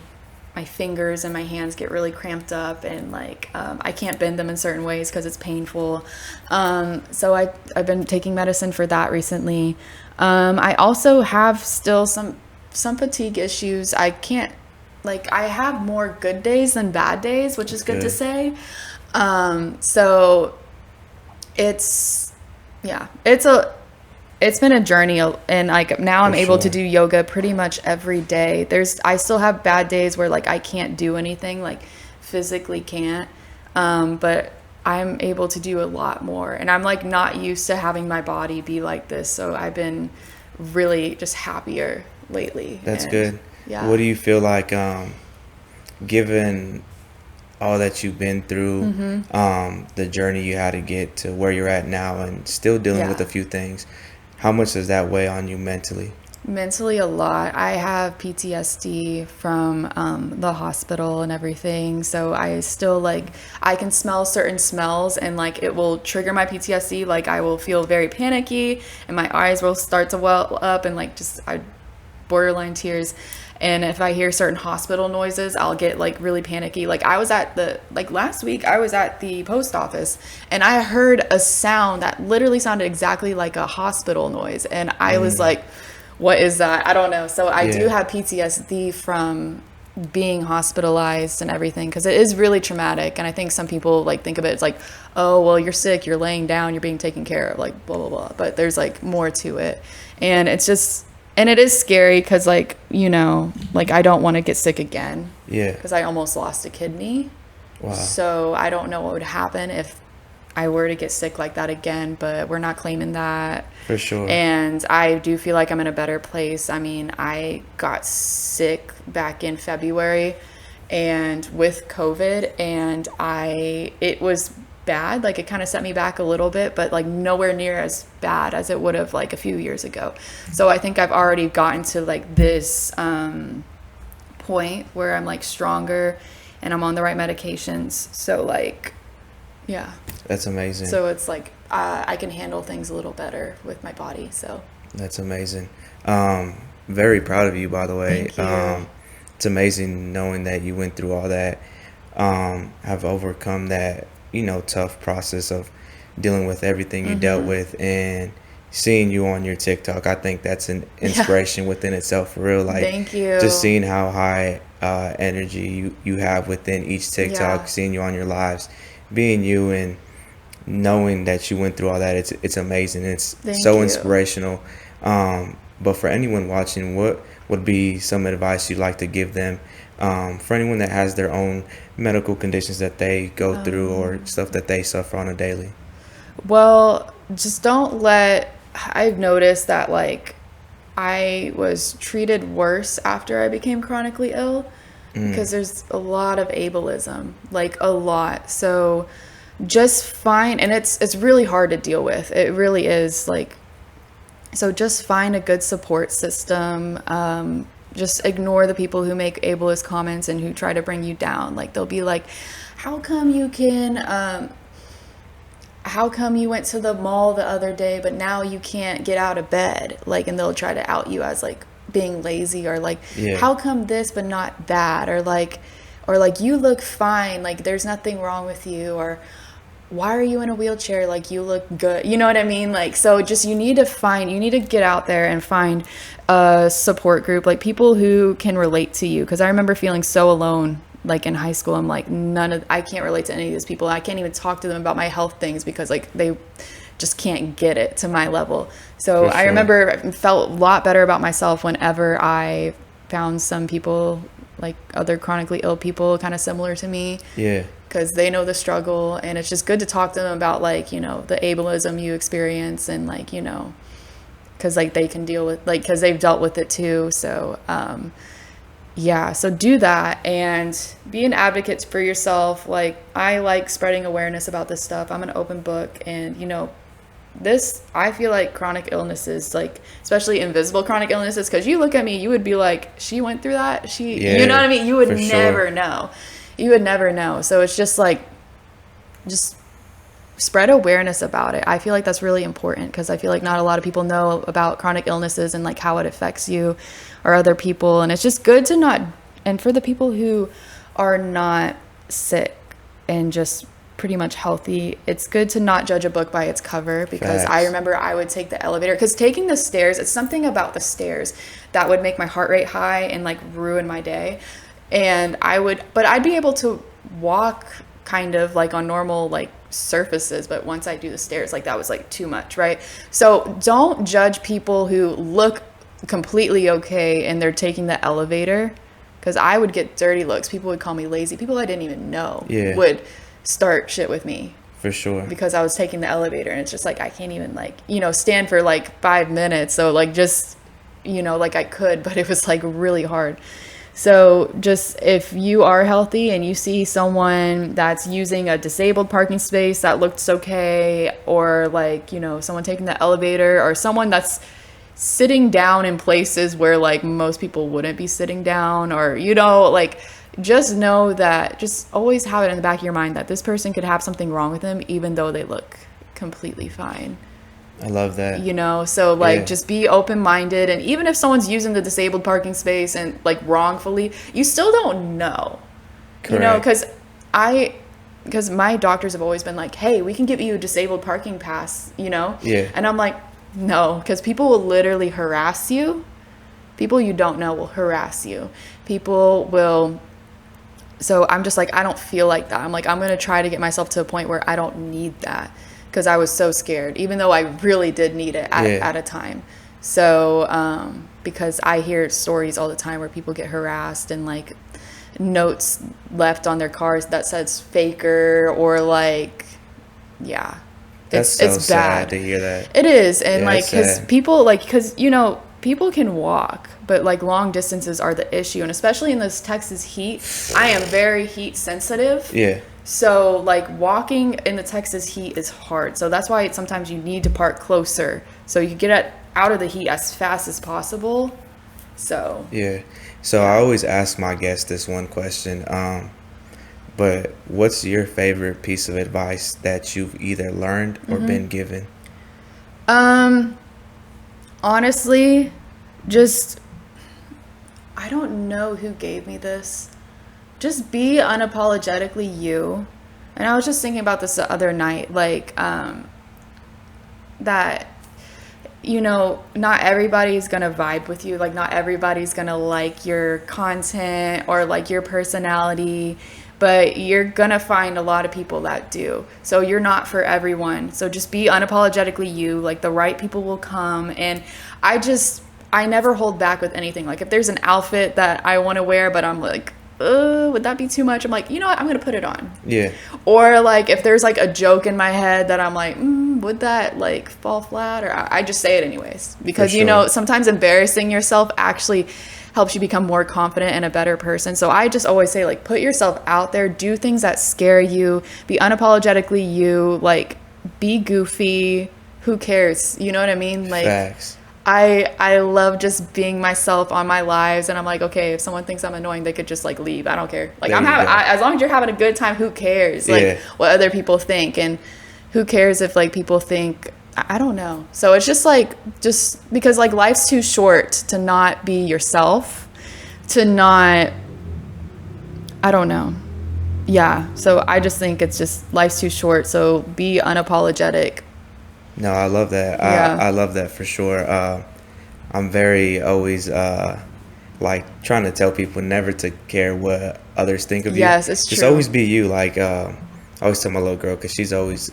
fingers and my hands get really cramped up, and like I can't bend them in certain ways because it's painful. So I've been taking medicine for that recently. I also have still some fatigue issues. I have more good days than bad days, which is good to say. So it's been a journey, and like now I'm able to do yoga pretty much every day. I still have bad days where like I can't do anything, like physically can't, but I'm able to do a lot more, and I'm like not used to having my body be like this. So I've been really just happier lately. That's good. Yeah. What do you feel like, given all that you've been through, the journey you had to get to where you're at now, and still dealing with a few things, how much does that weigh on you mentally? Mentally, a lot. I have PTSD from the hospital and everything. So I still like, I can smell certain smells, and like it will trigger my PTSD. Like I will feel very panicky, and my eyes will start to well up, and like I borderline tears. And if I hear certain hospital noises, I'll get like really panicky. Like last week I was at the post office, and I heard a sound that literally sounded exactly like a hospital noise. And I was like, what is that? I don't know. So I do have PTSD from being hospitalized and everything, because it is really traumatic. And I think some people like think of it as like, oh, well, you're sick, you're laying down, you're being taken care of, like blah, blah, blah. But there's like more to it. And it's just, and it is scary because, like, you know, like I don't want to get sick again. Yeah. Because I almost lost a kidney. Wow. So I don't know what would happen if I were to get sick like that again, but we're not claiming that. For sure. And I do feel like I'm in a better place. I mean, I got sick back in February and with COVID, and it was bad. Like it kind of set me back a little bit, but like nowhere near as bad as it would have like a few years ago. So I think I've already gotten to like this point where I'm like stronger and I'm on the right medications. So like, yeah. That's amazing. So it's like I can handle things a little better with my body. So that's amazing. Very proud of you, by the way. Thank you. It's amazing knowing that you went through all that, have overcome that, you know, tough process of dealing with everything you dealt with, and seeing you on your TikTok, I think that's an inspiration within itself, for real. Like, Thank you. just seeing how high energy you have within each TikTok, Yeah. seeing you on your lives, being you, and knowing that you went through all that, it's amazing. It's Thank so you. inspirational. But for anyone watching, what would be some advice you'd like to give them, for anyone that has their own medical conditions that they go through, or stuff that they suffer on a daily? Well, just don't let. I've noticed that like I was treated worse after I became chronically ill because there's a lot of ableism, like a lot. So just find, and it's really hard to deal with. It really is, like, so just find a good support system. Just ignore the people who make ableist comments and who try to bring you down. Like they'll be like, how come you can how come you went to the mall the other day but now you can't get out of bed, like, and they'll try to out you as like being lazy, or like, Yeah. how come this but not that, or like you look fine, like there's nothing wrong with you, or why are you in a wheelchair, like you look good, you know what I mean? Like, so just you need to get out there and find a support group, like people who can relate to you, because I remember feeling so alone, like in high school. I'm like, I can't relate to any of these people. I can't even talk to them about my health things because like they just can't get it to my level. So For I sure. remember I felt a lot better about myself whenever I found some people, like other chronically ill people kind of similar to me, Yeah. because they know the struggle, and it's just good to talk to them about, like, you know, the ableism you experience, and like, you know, because like they can deal with, like, because they've dealt with it too. So yeah, so do that and be an advocate for yourself. Like, I like spreading awareness about this stuff. I'm an open book, and you know, I feel like chronic illnesses, like especially invisible chronic illnesses, because you look at me, you would be like, she went through that, Yeah, you know what I mean? You would for never sure. know. You would never know. So it's just like, just spread awareness about it. I feel like that's really important, because I feel like not a lot of people know about chronic illnesses and like how it affects you or other people. And it's just good to not, and for the people who are not sick and just pretty much healthy, it's good to not judge a book by its cover, because I Facts. remember I would take the elevator, because taking the stairs, it's something about the stairs that would make my heart rate high and like ruin my day. And but I'd be able to walk kind of like on normal like surfaces, but once I do the stairs, like that was like too much, right? So don't judge people who look completely okay and they're taking the elevator, because I would get dirty looks. People would call me lazy. People I didn't even know Yeah. would start shit with me For sure. because I was taking the elevator, and it's just like I can't even, like, you know, stand for like 5 minutes. So like, just, you know, like I could, but it was like really hard. So just, if you are healthy and you see someone that's using a disabled parking space that looks okay, or like, you know, someone taking the elevator, or someone that's sitting down in places where like most people wouldn't be sitting down, or, you know, like, just know that, just always have it in the back of your mind that this person could have something wrong with them even though they look completely fine. I love that. You know, so like, Yeah. just be open-minded, and even if someone's using the disabled parking space and like wrongfully, you still don't know. You know, Correct. because my doctors have always been like, hey, we can give you a disabled parking pass, you know? Yeah. And I'm like, no, because people will literally harass you. People you don't know will harass you. People will. So I'm just like, I don't feel like that. I'm like, I'm going to try to get myself to a point where I don't need that, because I was so scared, even though I really did need it at a time. So because I hear stories all the time where people get harassed, and like notes left on their cars that says faker, or like, yeah, That's so it's sad bad. to hear that. It is. And Yeah, like, it's because sad. people, like, because, you know, people can walk, but like long distances are the issue. And especially in this Texas heat, I am very heat sensitive. Yeah. So like, walking in the Texas heat is hard. So that's why sometimes you need to park closer so you can get out of the heat as fast as possible. So Yeah. So I always ask my guests this one question. But what's your favorite piece of advice that you've either learned or been given? honestly, just, I don't know who gave me this. Just be unapologetically you. And I was just thinking about this the other night, like, that you know, not everybody's gonna vibe with you. Like, not everybody's gonna like your content or like your personality, but you're gonna find a lot of people that do. So you're not for everyone. So just be unapologetically you. Like, the right people will come. And I never hold back with anything. Like, if there's an outfit that I want to wear, but I'm like, would that be too much? I'm like, you know what? I'm gonna put it on. Yeah. Or like, if there's like a joke in my head that I'm like, would that like fall flat? Or I just say it anyways, because For you know, sure. sometimes embarrassing yourself actually helps you become more confident and a better person. So I just always say, like, put yourself out there, do things that scare you, be unapologetically you, like, be goofy. Who cares? You know what I mean? Like, Facts. I love just being myself on my lives, and I'm like, okay, if someone thinks I'm annoying, they could just like leave. I don't care. Like, There I'm you having, go. as long as you're having a good time, who cares? Like, Yeah. what other people think, and who cares if like people think, I don't know. So it's just like, just because like life's too short to not be yourself, to not, I don't know. Yeah. So I just think it's just, life's too short. So be unapologetic. No, I love that. Yeah. I love that for sure. I'm very always like trying to tell people never to care what others think of you. Yes, it's Just true. always be you. Like I always tell my little girl, because she's always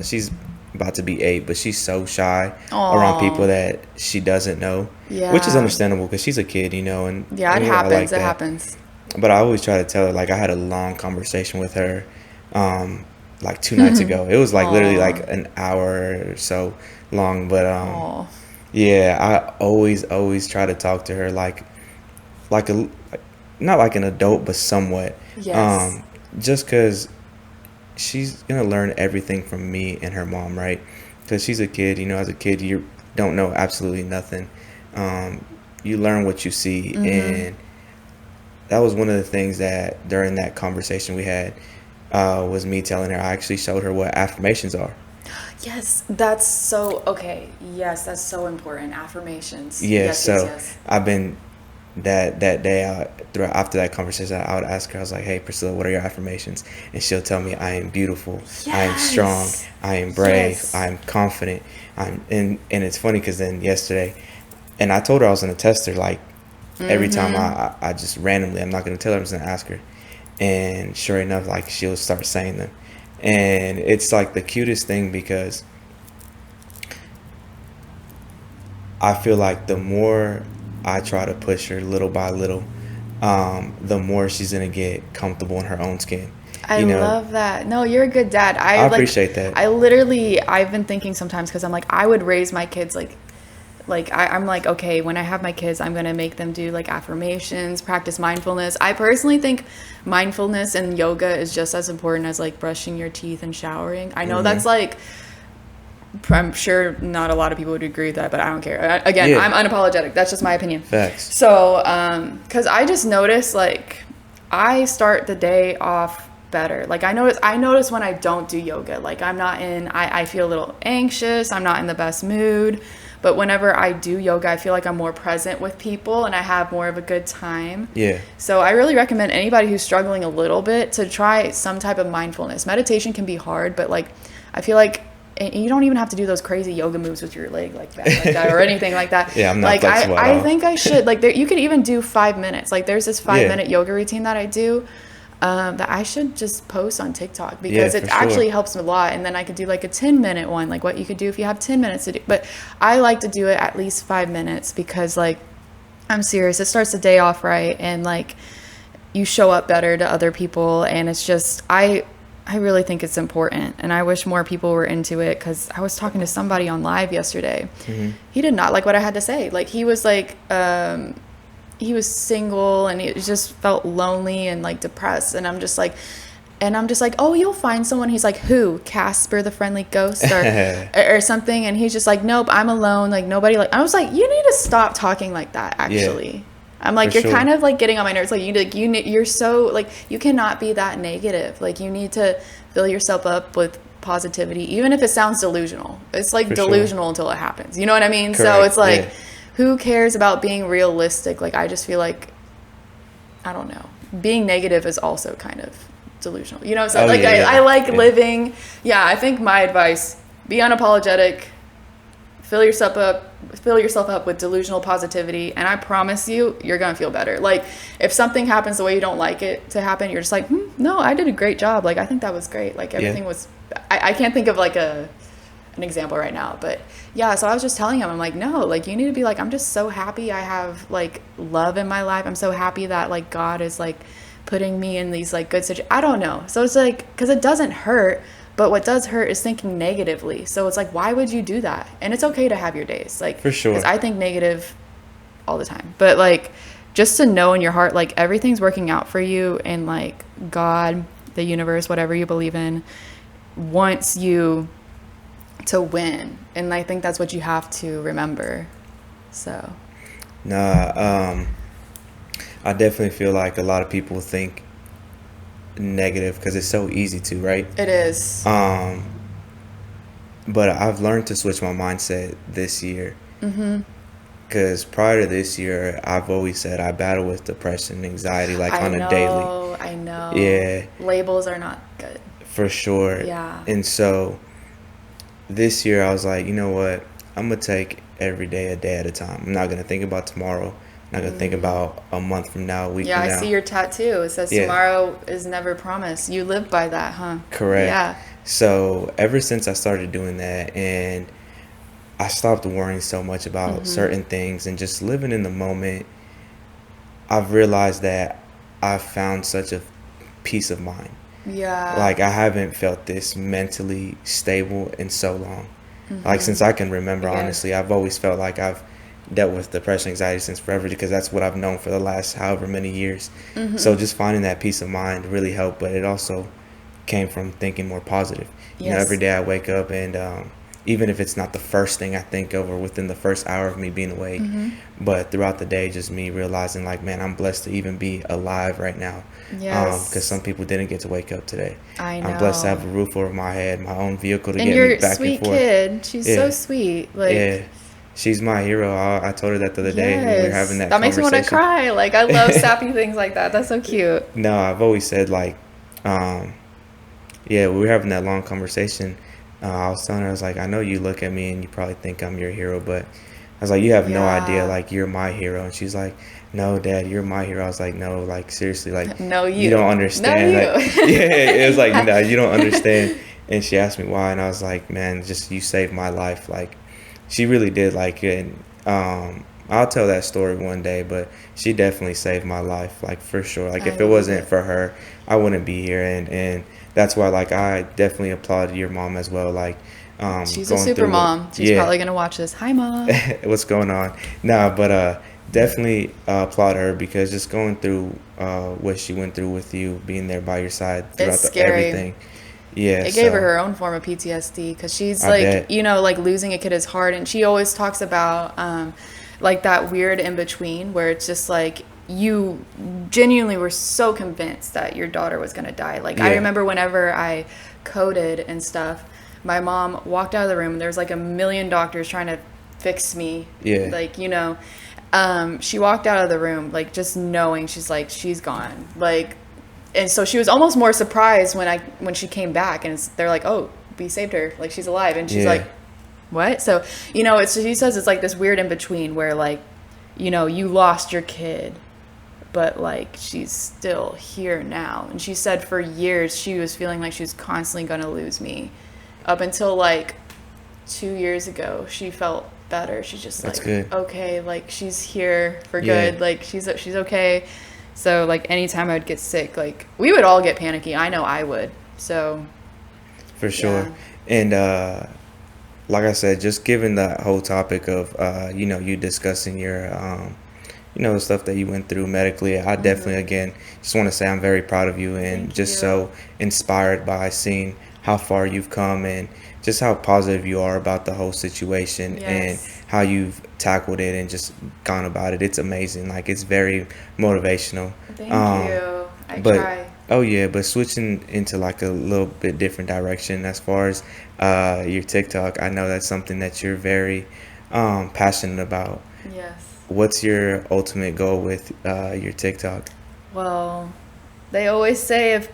she's about to be 8, but she's so shy around Aw. people that she doesn't know, Yeah. which is understandable because she's a kid, you know. And Yeah, it and I happens. like It that. happens. But I always try to tell her, like, I had a long conversation with her, like 2 nights ago. It was like literally Aw. like an hour or so long. But Oh, yeah, I always try to talk to her like not like an adult, but somewhat. yes. Just because she's gonna learn everything from me and her mom, right? Because she's a kid, you know. As a kid, you don't know absolutely nothing. You learn what you see, and that was one of the things that during that conversation we had was me telling her, I actually showed her what affirmations are. Yes, that's so okay. Yes, that's so important. Affirmations. Yeah, Yes, so yes, yes. I've been that day throughout after that conversation, I would ask her, I was like, hey Priscilla, what are your affirmations? And she'll tell me, I am beautiful, I am strong, Yes. I am brave, Yes. I am confident. And it's funny because then yesterday, and I told her I was gonna test her, like every time I just randomly, I'm not gonna tell her, I'm just gonna ask her. And sure enough, like, she'll start saying them. And it's like the cutest thing, because I feel like the more I try to push her little by little, the more she's gonna get comfortable in her own skin. I You know, love that. No, you're a good dad. I appreciate that. I've been thinking sometimes, because I'm like, I would raise my kids I'm like, okay, when I have my kids, I'm gonna make them do like affirmations, practice mindfulness. I personally think mindfulness and yoga is just as important as like brushing your teeth and showering. I know that's like, I'm sure not a lot of people would agree with that, but I don't care. Again, Yeah. I'm unapologetic. That's just my opinion. Facts. So, because I just notice, like, I start the day off better. Like, I notice when I don't do yoga, like, I feel a little anxious. I'm not in the best mood. But whenever I do yoga, I feel like I'm more present with people and I have more of a good time. Yeah. So I really recommend anybody who's struggling a little bit to try some type of mindfulness. Meditation can be hard, but like, I feel like, and you don't even have to do those crazy yoga moves with your leg like that or anything like that. Yeah, I'm not like flexible at I all. think I should, like, you could even do 5 minutes. Like, there's this 5 minute Yeah. yoga routine that I do that I should just post on TikTok, because Yeah, it for sure. actually helps a lot. And then I could do like a 10-minute one, like what you could do if you have 10 minutes to do. But I like to do it at least 5 minutes, because like, I'm serious, it starts the day off right, and like, you show up better to other people. And it's just, I really think it's important, and I wish more people were into it, because I was talking to somebody on live yesterday. He did not like what I had to say. Like, he was like, he was single, and he just felt lonely and like depressed. And I'm just like, oh, you'll find someone. He's like, who? Casper the Friendly Ghost, or something. And he's just like, nope, I'm alone. Like, nobody, like, I was like, you need to stop talking like that, actually. I'm like, For you're sure. kind of like getting on my nerves. Like, you're so, like, you cannot be that negative. Like, you need to fill yourself up with positivity, even if it sounds delusional. It's like For sure. delusional until it happens. You know what I mean? So Correct, it's like, yeah. who cares about being realistic? Like, I just feel like, I don't know, being negative is also kind of delusional. You know, so Oh, like, yeah, yeah. I like Yeah. living. Yeah, I think my advice, be unapologetic, fill yourself up with delusional positivity, and I promise you're gonna feel better. Like, if something happens the way you don't like it to happen, you're just like, no, I did a great job. Like, I think that was great. Like, everything was. I can't think of like an example right now, but yeah. So I was just telling him, I'm like, no, like, you need to be like, I'm just so happy I have like love in my life. I'm so happy that like God is like putting me in these like good situations. I don't know. So it's like, because it doesn't hurt. But what does hurt is thinking negatively. So it's like, why would you do that? And it's okay to have your days. Like, for sure. Because I think negative all the time. But like, just to know in your heart, like, everything's working out for you, and like God, the universe, whatever you believe in, wants you to win. And I think that's what you have to remember. So. Nah, I definitely feel like a lot of people think negative because it's so easy to, right? It is. But I've learned to switch my mindset this year. Because prior to this year, I've always said I battle with depression and anxiety like on a daily. I know. Yeah. Labels are not good. For sure. Yeah. And so this year I was like, you know what? I'm going to take every day a day at a time. I'm not going to think about tomorrow. I'm not going to think about a month from now, a week from now. Yeah, I see your tattoo. It says tomorrow is never promised. You live by that, huh? Correct. Yeah. So ever since I started doing that, and I stopped worrying so much about certain things and just living in the moment, I've realized that I've found such a peace of mind. Yeah. Like, I haven't felt this mentally stable in so long. Like, since I can remember, honestly, I've always felt like I've dealt with depression, anxiety since forever, because that's what I've known for the last however many years. So just finding that peace of mind really helped, but it also came from thinking more positive. You know, every day I wake up, and even if it's not the first thing I think of or within the first hour of me being awake, but throughout the day, just me realizing like, man, I'm blessed to even be alive right now. Because some people didn't get to wake up today. I know. I'm blessed to have a roof over my head, my own vehicle to and get your me back sweet and forth. kid, she's so sweet. Like, she's my hero. I told her that the other day when we were having that makes me want to conversation. cry. Like, I love sappy things like that. That's so cute. No, I've always said like, we were having that long conversation. I was telling her, I was like, I know you look at me and you probably think I'm your hero, but I was like, you have no idea, like, you're my hero. And she's like, no, Dad, you're my hero. I was like, no, like, seriously, like, no, you don't understand. No, like, it was like, no, you don't understand. And she asked me why, and I was like, man, just you saved my life. Like, she really did. Like, and I'll tell that story one day, but she definitely saved my life, like, for sure. Like, if it wasn't for her, I wouldn't be here. And that's why, like, I definitely applaud your mom as well. Like, she's a super mom. She's probably gonna watch this. Hi, Mom. What's going on? Nah, but definitely applaud her, because just going through what she went through with you, being there by your side throughout everything. Yeah, it gave her own form of PTSD, because she's like, you know, like, losing a kid is hard, and she always talks about like that weird in between where it's just like you genuinely were so convinced that your daughter was gonna die. Like, I remember whenever I coded and stuff, my mom walked out of the room and there was like a million doctors trying to fix me. Like, you know, she walked out of the room like just knowing she's gone. Like, and so she was almost more surprised when she came back, and they're like, oh, we saved her, like, she's alive. And she's like, what? So, you know, she says it's like this weird in between where, like, you know, you lost your kid, but like she's still here now. And she said for years she was feeling like she was constantly going to lose me, up until like 2 years ago she felt better. She's just like, okay, like, she's here for good. Like, she's okay. So, like, anytime I would get sick, like, we would all get panicky. I know I would. So, for sure. And like I said, just given that whole topic of you know, you discussing your you know, the stuff that you went through medically, I definitely, again, just want to say I'm very proud of you, and so inspired by seeing how far you've come and just how positive you are about the whole situation and how you've tackled it and just gone about it. It's amazing. Like, it's very motivational. Thank you. I try. Oh yeah, but switching into like a little bit different direction as far as your TikTok, I know that's something that you're very passionate about. Yes. What's your ultimate goal with your TikTok? Well, they always say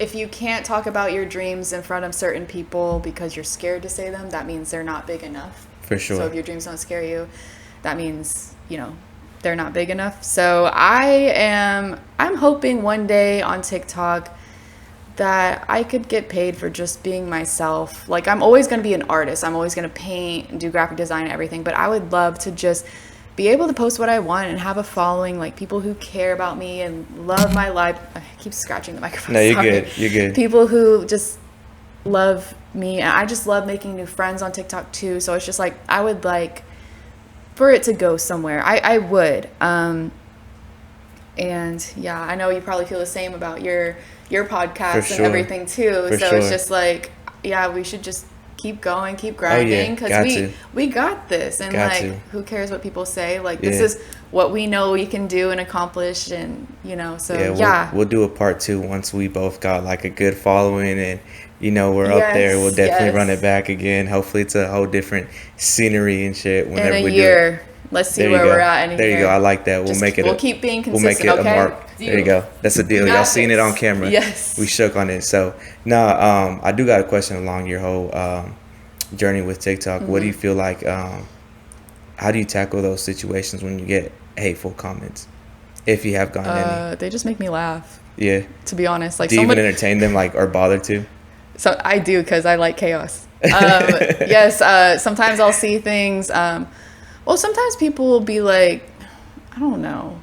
if you can't talk about your dreams in front of certain people because you're scared to say them, that means they're not big enough. For sure. So if your dreams don't scare you, that means, you know, they're not big enough. So I'm hoping one day on TikTok that I could get paid for just being myself. Like, I'm always going to be an artist. I'm always going to paint and do graphic design and everything. But I would love to just be able to post what I want and have a following, like people who care about me and love my life. I keep scratching the microphone. No, you're Sorry. good. You're good. People who just love me. And I just love making new friends on TikTok too. So it's just like, I would like for it to go somewhere. I would. And yeah, I know you probably feel the same about your podcast and everything too. For so it's just like, yeah, we should just keep going, keep grinding, because we got this. And who cares what people say? Like, this is what we know we can do and accomplish, and you know, so we'll do a part 2 once we both got like a good following, and you know, we're up there. We'll definitely run it back again. Hopefully it's a whole different scenery and shit whenever in a we year. do it. Let's see where we're at in a year. There you go. I like that. We'll keep being consistent, we'll make it a mark. There you go. That's a deal. Y'all seen it on camera. Yes. We shook on it. So now I do got a question along your whole journey with TikTok. What do you feel like, how do you tackle those situations when you get hateful comments? If you have gotten any. They just make me laugh. Yeah. To be honest. Like, do you even entertain them, like, or bother to? So I do, because I like chaos. Yes. Sometimes I'll see things. Well, sometimes people will be like, I don't know.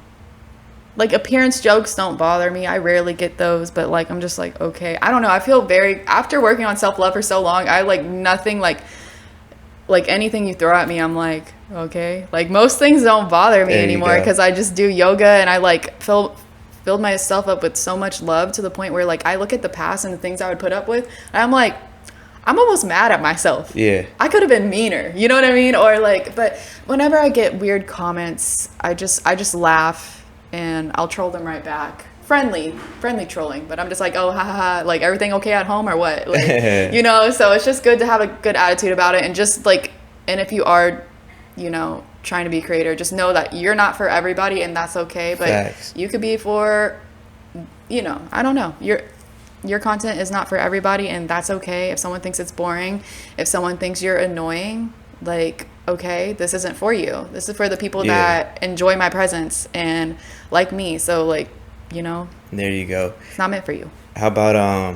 Like, appearance jokes don't bother me. I rarely get those, but like, I'm just like, okay. I don't know. I feel after working on self-love for so long, I like nothing, like anything you throw at me, I'm like, okay. Like, most things don't bother me anymore, because I just do yoga, and I like filled myself up with so much love to the point where like I look at the past and the things I would put up with, and I'm like, I'm almost mad at myself. Yeah. I could have been meaner. You know what I mean? Or like, but whenever I get weird comments, I just laugh, and I'll troll them right back. Friendly trolling, but I'm just like, oh, ha ha ha, like, everything okay at home or what? Like, you know, so it's just good to have a good attitude about it, and just like, and if you are, you know, trying to be a creator, just know that you're not for everybody, and that's okay. But Facts. You could be for, you know, I don't know, your content is not for everybody, and that's okay. If someone thinks it's boring, if someone thinks you're annoying, like, okay, this isn't for you. This is for the people that enjoy my presence and like me. So like, you know, there you go. It's not meant for you. How about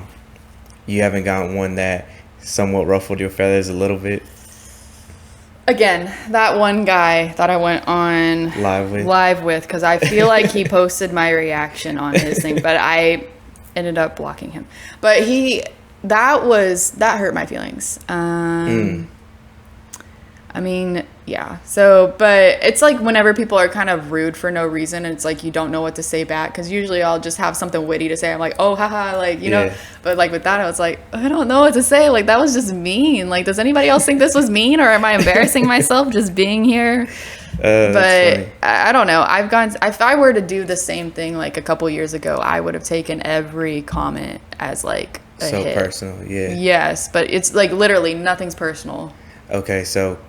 you haven't gotten one that somewhat ruffled your feathers a little bit? Again, that one guy that I went on live with, because I feel like he posted my reaction on his thing, but I ended up blocking him. But that hurt my feelings. I mean, yeah. So, but it's like whenever people are kind of rude for no reason, and it's like you don't know what to say back, because usually I'll just have something witty to say. I'm like, oh, haha, like, you know. But like with that, I was like, I don't know what to say. Like, that was just mean. Like, does anybody else think this was mean, or am I embarrassing myself just being here? But I don't know. If I were to do the same thing like a couple years ago, I would have taken every comment as like a hit. Personal. Yeah. Yes, but it's like literally nothing's personal. Okay, so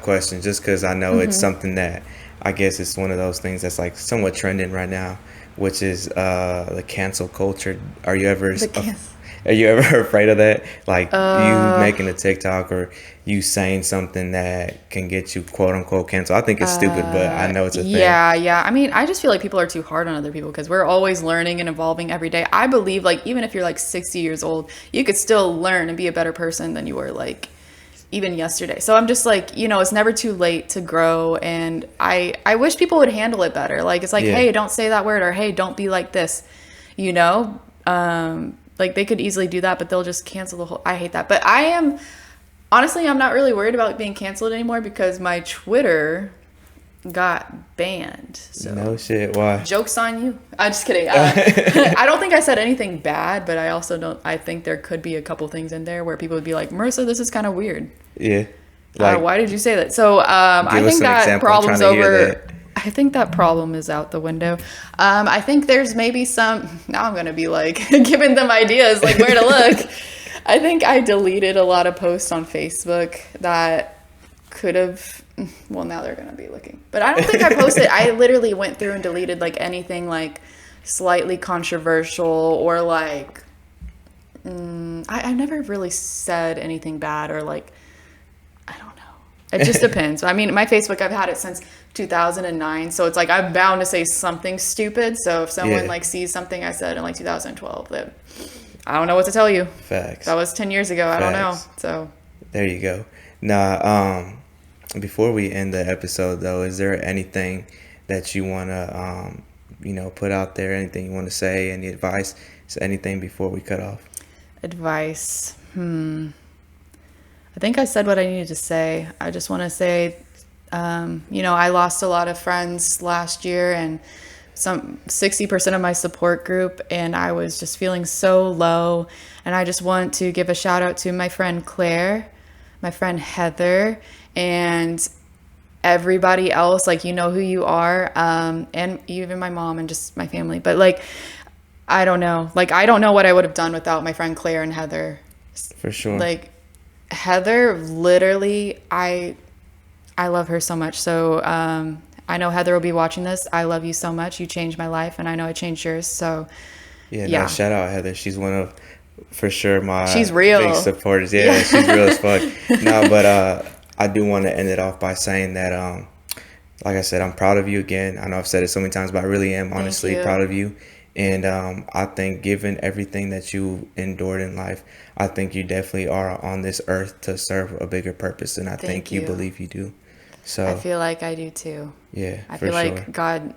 question, just because I know it's something that I guess it's one of those things that's like somewhat trending right now, which is the cancel culture. Are you ever afraid of that? Like, you making a TikTok or you saying something that can get you quote unquote canceled? I think it's stupid, but I know it's a thing. Yeah. I mean, I just feel like people are too hard on other people, because we're always learning and evolving every day. I believe like even if you're like 60 years old, you could still learn and be a better person than you were like even yesterday. So I'm just like, you know, it's never too late to grow, and I wish people would handle it better. Like, it's like, hey, don't say that word, or hey, don't be like this, you know. Like, they could easily do that, but they'll just cancel the whole. I hate that. But honestly, I'm not really worried about being canceled anymore, because my Twitter got banned. So no shit. Why? Joke's on you. I'm just kidding. I don't think I said anything bad, but I also don't. I think there could be a couple things in there where people would be like, Marissa, this is kind of weird. Yeah. Like, why did you say that? So I think that problem's over. I think that problem is out the window. I think there's maybe some. Now I'm gonna be like giving them ideas like where to look. I think I deleted a lot of posts on Facebook that could have. Well, now they're going to be looking. But I don't think I posted. I literally went through and deleted like anything like slightly controversial or like I never really said anything bad or like, I don't know. It just depends. I mean, my Facebook, I've had it since 2009. So it's like, I'm bound to say something stupid. So if someone Yeah. like sees something I said in like 2012, that I don't know what to tell you. Facts. That was 10 years ago. I don't know. Facts. So There you go. Now, before we end the episode, though, is there anything that you want to, put out there? Anything you want to say? Any advice? Is anything before we cut off? advice. I think I said what I needed to say. I just want to say, I lost a lot of friends last year and some 60% of my support group, and I was just feeling so low. And I just want to give a shout out to my friend Claire, my friend Heather, and everybody else. Like, you know who you are, and even my mom and just my family. But like, I don't know. Like, I don't know what I would have done without my friend Claire and Heather. For sure. Like, Heather, literally, I love her so much. So I know Heather will be watching this. I love you so much. You changed my life, and I know I changed yours. So Yeah, yeah. no, shout out Heather. She's one of, for sure, my She's real. big supporters. Yeah, she's real as fuck. No, but I do want to end it off by saying that, like I said, I'm proud of you again. I know I've said it so many times, but I really am honestly you. proud of you. And I think given everything that you endured in life, I think you definitely are on this earth to serve a bigger purpose. And I think you you. believe you do. So I feel like I do too. yeah, I for feel sure. like God,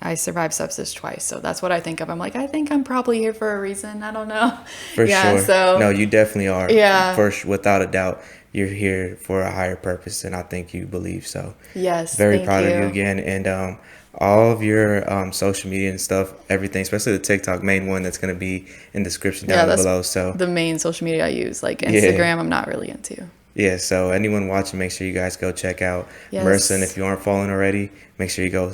I survived sepsis twice. So that's what I think of. I'm like, I think I'm probably here for a reason. I don't know. For sure. So No, you definitely are. Yeah. Without a doubt, you're here for a higher purpose, and I think you believe so. yes, Very thank proud you. of you again, and all of your social media and stuff, everything, especially the TikTok main one that's going to be in the description down that's below. So the main social media I use. Like Instagram, I'm not really into. yeah, so anyone watching, make sure you guys go check out Yes. Marissa, and if you aren't following already, make sure you go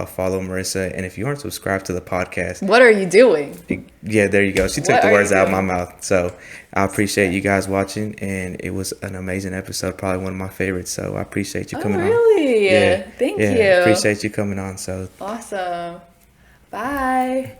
follow Marissa, and if you aren't subscribed to the podcast, What are you doing? yeah, there you go. She took What the are words you out of my doing? mouth. So I appreciate you guys watching, and it was an amazing episode, probably one of my favorites. So I appreciate you coming on. Really? Yeah, Thank yeah, you. appreciate you coming on. So Awesome. Bye.